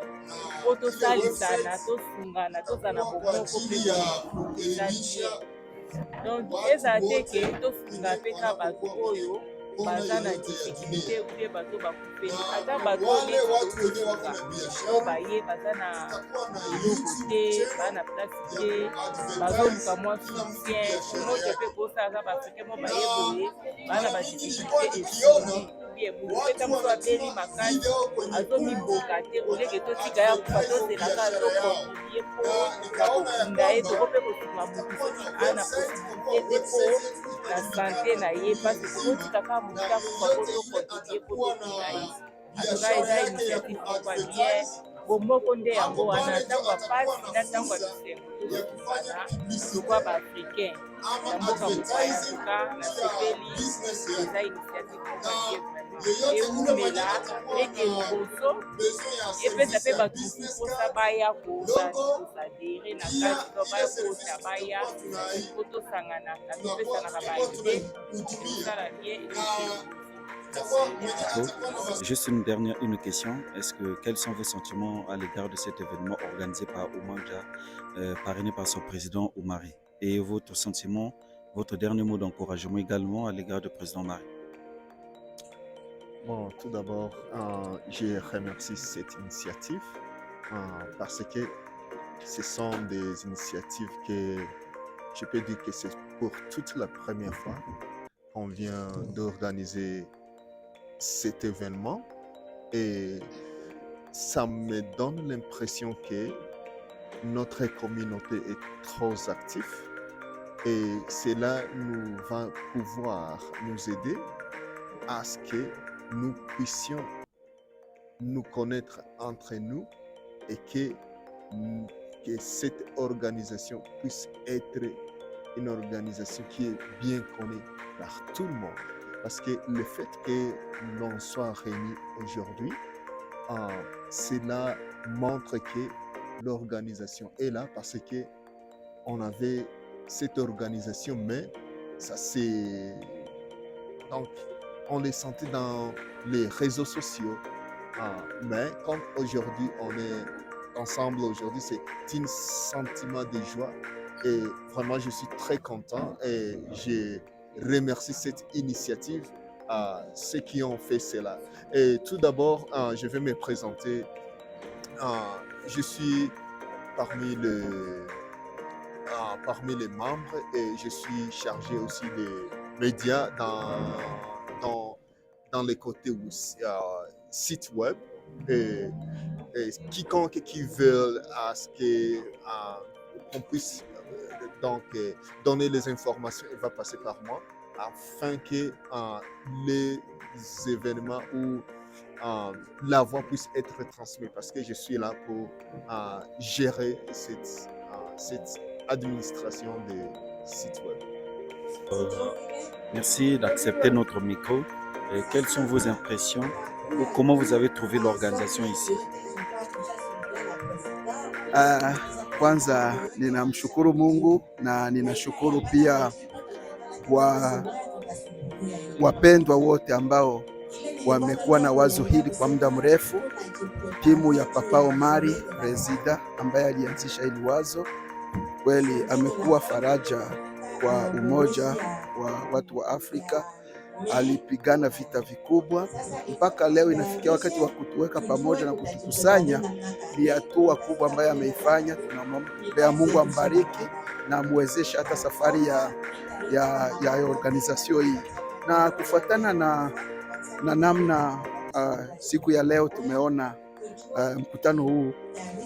po tosalisana tosungana tozala bomoko mpe eza bien. Donc eza te ke tosunga mpe ka bato oyo baza na difficulté ou bato bakupeli ata bato oyo baye baza na eloko te baa na place te bazoluka mwa soutien moto mpe kosala baafrikain mo baye boye baa na badifficulté esoni bien moto mpe moto abeli makasi azomiboka te olenge totika ya kufa tozelaka tokontribuye mpo bakokunda ye toko mpe kosima motu soki aa na possibilité te mpo na sante na ye pasi tokotikaka motu akufa po tokontribue po totika ye atoka eza initiative moko ya bien bomoko nde yango wana ntango ya pasi na ntango ya bisengo tozokufana lokwa baafricain na mboka mopaya toka na sepeli eza initiative moko ya bien eumela eke liboso epesa mpe bato mposa baya kosadere na kati to baya kota baya po tosanganaka topesanaka baide tosala bien. Juste une question. Quels sont vos sentiments à l'égard de cet événement organisé par Umanja, parrainé par son président Oumari? Et votre sentiment, votre dernier mot d'encouragement également à l'égard du président Oumari? Bon, tout d'abord, je remercie cette initiative parce que ce sont des initiatives que je peux dire que c'est pour toute la première fois qu'on vient d'organiser cet événement et ça me donne l'impression que notre communauté est trop active et cela nous va pouvoir nous aider à ce que nous puissions nous connaître entre nous et que cette organisation puisse être une organisation qui est bien connue par tout le monde. Parce que le fait que l'on soit réunis aujourd'hui, cela montre que l'organisation est là parce que on avait cette organisation, mais ça c'est... Donc, on les sentait dans les réseaux sociaux. Mais comme aujourd'hui, on est ensemble aujourd'hui, c'est un sentiment de joie. Et vraiment, je suis très content et je remercie cette initiative à ceux qui ont fait cela. Et tout d'abord, je vais me présenter. Je suis parmi les membres et je suis chargé aussi des médias dans les côtés site web. Et quiconque qui veut à ce qu'on puisse donc donner les informations, il va passer par moi afin que les événements ou la voix puisse être transmise parce que je suis là pour gérer cette administration des sites web. Merci d'accepter notre micro. Et quelles sont vos impressions ou comment vous avez trouvé l'organisation ici? Kwanza ninamshukuru Mungu na ninashukuru pia kwa wapendwa wote ambao wamekuwa na wazo hili kwa muda mrefu. Timu ya Papa Omari Presida ambaye alianzisha hili wazo, kweli amekuwa faraja kwa umoja wa watu wa Afrika alipigana vita vikubwa mpaka leo inafikia wakati wa kutuweka pamoja na kutukusanya. Ni hatua kubwa ambayo ameifanya. Tunamwombea Mungu ambariki na amwezeshe hata safari ya organization hii, na kufuatana na namna siku ya leo tumeona mkutano huu.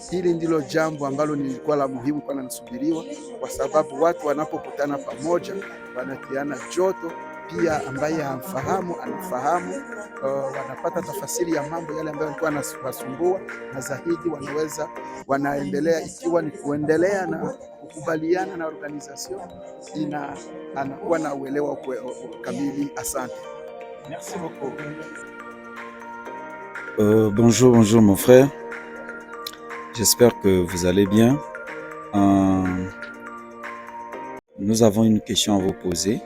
Hili ndilo jambo ambalo lilikuwa la muhimu kwa nasubiriwa, kwa sababu watu wanapokutana pamoja wanatiana joto, pia ambaye hamfahamu anafahamu, wanapata tafasiri ya mambo yale ambayo yalikuwa yanawasumbua, na zaidi wanaendelea, ikiwa ni kuendelea na kukubaliana na organization anakuwa na uelewa kamili. Asante. Merci beaucoup. Bonjour mon frère, j'espère que vous allez bien. Nous avons une question à vous poser.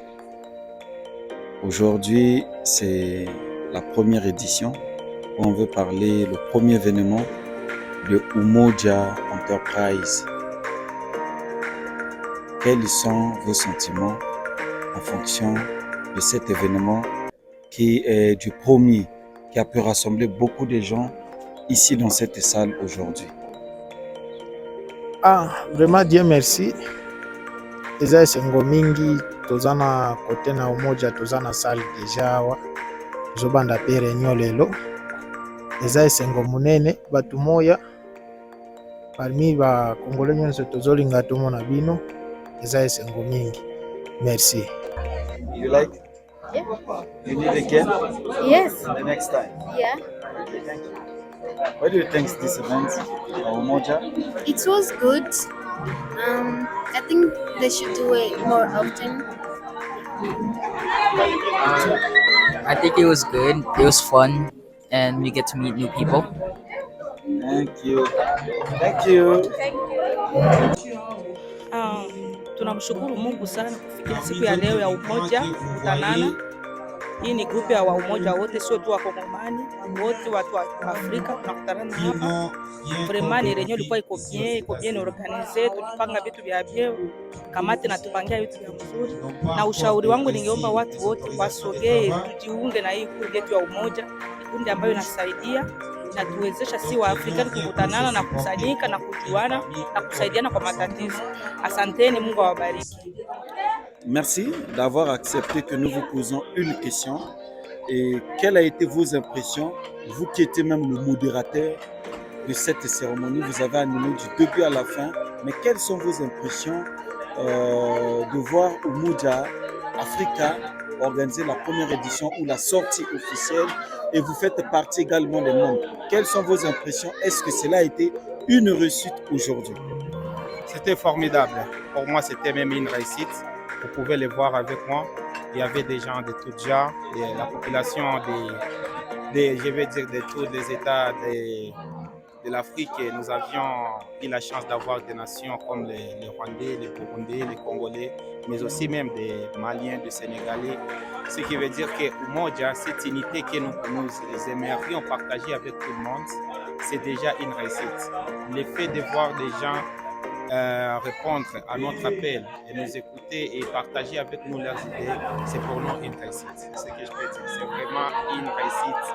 Aujourd'hui, c'est la première édition où on veut parler le premier événement de Umoja Enterprise. Quels sont vos sentiments en fonction de cet événement qui est du premier, qui a pu rassembler beaucoup de gens ici dans cette salle aujourd'hui? Vraiment Dieu merci. Eza esengo mingi tozana kote na Umoja, tozana salle deja wa zobanda pe réunion lelo. Eza esengo munene batu moya parmi ba Congolais nyonso tozolinga tomona bino. Eza esengo mingi. Merci. You like? Yeah. You need again? Yes. The next time? Yeah. Okay, thank you. What do you think of this event, Umoja? It was good. I think they should do it more often. I think it was good. It was fun, and we get to meet new people. Thank you. Thank you. Tunamshukuru Mungu sana kufikia siku ya leo ya umoja kutanana. Hii ni grupu ya umoja wote, sio tu Wakongomani, wote watu wa Afrika tunakutana hapa. Vraiment ni renyo ilikuwa iko bien organize, tulipanga vitu vya bien, kamati na tupangia vitu vya mzuri. Na ushauri wangu ningeomba watu wote wasogee, tujiunge na hii kundi yetu ya umoja, kundi ambayo inasaidia na tuwezesha si wa Afrika kukutanana na kusanyika na kujuana na kusaidiana kwa matatizo. Asanteni, Mungu awabariki. Merci d'avoir accepté que nous vous posons une question. Et quelles ont été vos impressions, vous qui étiez même le modérateur de cette cérémonie, vous avez animé du début à la fin, mais quelles sont vos impressions de voir Umoja Africa organiser la première édition ou la sortie officielle, et vous faites partie également des membres? Quelles sont vos impressions? Est-ce que cela a été une réussite aujourd'hui? C'était formidable. Pour moi, c'était même une réussite. Vous pouvez les voir avec moi. Il y avait des gens de tout genre, la population je vais dire de tous les États de l'Afrique. Nous avions eu la chance d'avoir des nations comme les Rwandais, les Burundais, les Congolais, mais aussi même des Maliens, des Sénégalais. Ce qui veut dire que Umoja, cette unité que nous aimerions partager avec tout le monde, c'est déjà une réussite. Le fait de voir des gens répondre à notre appel et nous écouter et partager avec nous leurs idées, c'est pour nous une réussite. C'est ce que je peux dire. C'est vraiment une réussite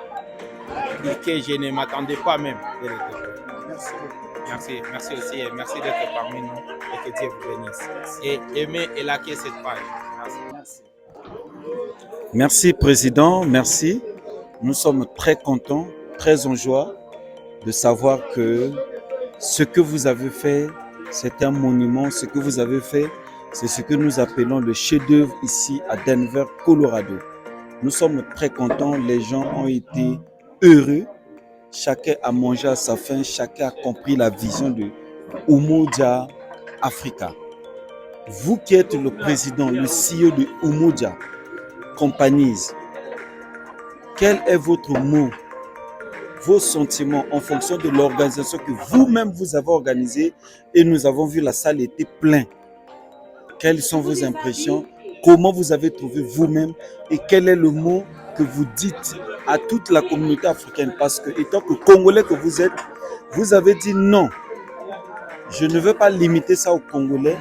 et que je ne m'attendais pas même. Merci beaucoup. Merci aussi et merci d'être parmi nous et que Dieu vous bénisse. Et aimez et likez cette page. Merci. Merci Président, merci. Nous sommes très contents, très en joie de savoir que ce que vous avez fait, c'est un monument. Ce que vous avez fait, c'est ce que nous appelons le chef-d'œuvre ici à Denver, Colorado. Nous sommes très contents, les gens ont été heureux. Chacun a mangé à sa faim, chacun a compris la vision de Umoja Africa. Vous qui êtes le président, le CEO de Umoja Companies, quel est votre mot, vos sentiments en fonction de l'organisation que vous-même vous avez organisée, et nous avons vu la salle était pleine. Quelles sont vos impressions? Comment vous avez trouvé vous-même? Et quel est le mot que vous dites à toute la communauté africaine? Parce que, étant que Congolais que vous êtes, vous avez dit non, je ne veux pas limiter ça aux Congolais.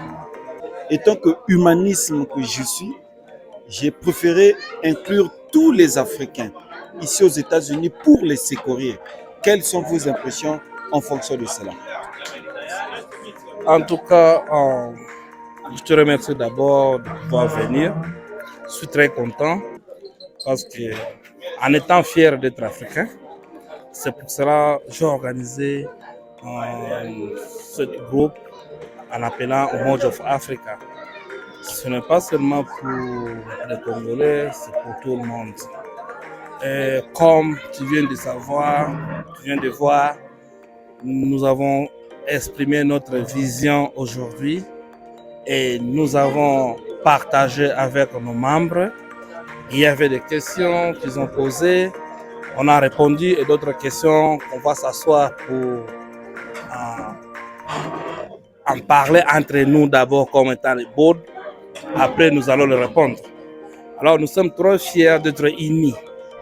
Étant que humanisme que je suis, j'ai préféré inclure tous les Africains ici aux États-Unis pour les secourir. Quelles sont vos impressions en fonction de cela? En tout cas, je te remercie d'abord de pouvoir venir. Je suis très content parce que, en étant fier d'être africain, c'est pour cela que j'ai organisé ce groupe en appelant Homage of Africa. Ce n'est pas seulement pour les Congolais, c'est pour tout le monde. Et comme tu viens de savoir, tu viens de voir, nous avons exprimé notre vision aujourd'hui et nous avons partagé avec nos membres. Il y avait des questions qu'ils ont posées, on a répondu et d'autres questions qu'on va s'asseoir pour en parler entre nous d'abord comme étant les boards. Après, nous allons leur répondre. Alors, nous sommes trop fiers d'être unis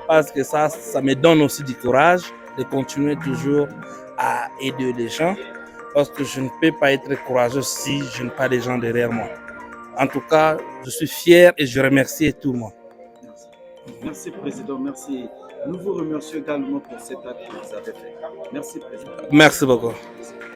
parce que ça me donne aussi du courage de continuer toujours à aider les gens parce que je ne peux pas être courageux si je n'ai pas des gens derrière moi. En tout cas, je suis fier et je remercie tout le monde. Merci, Président. Merci. Nous vous remercions également pour cet acte que vous avez fait. Merci, Président. Merci beaucoup.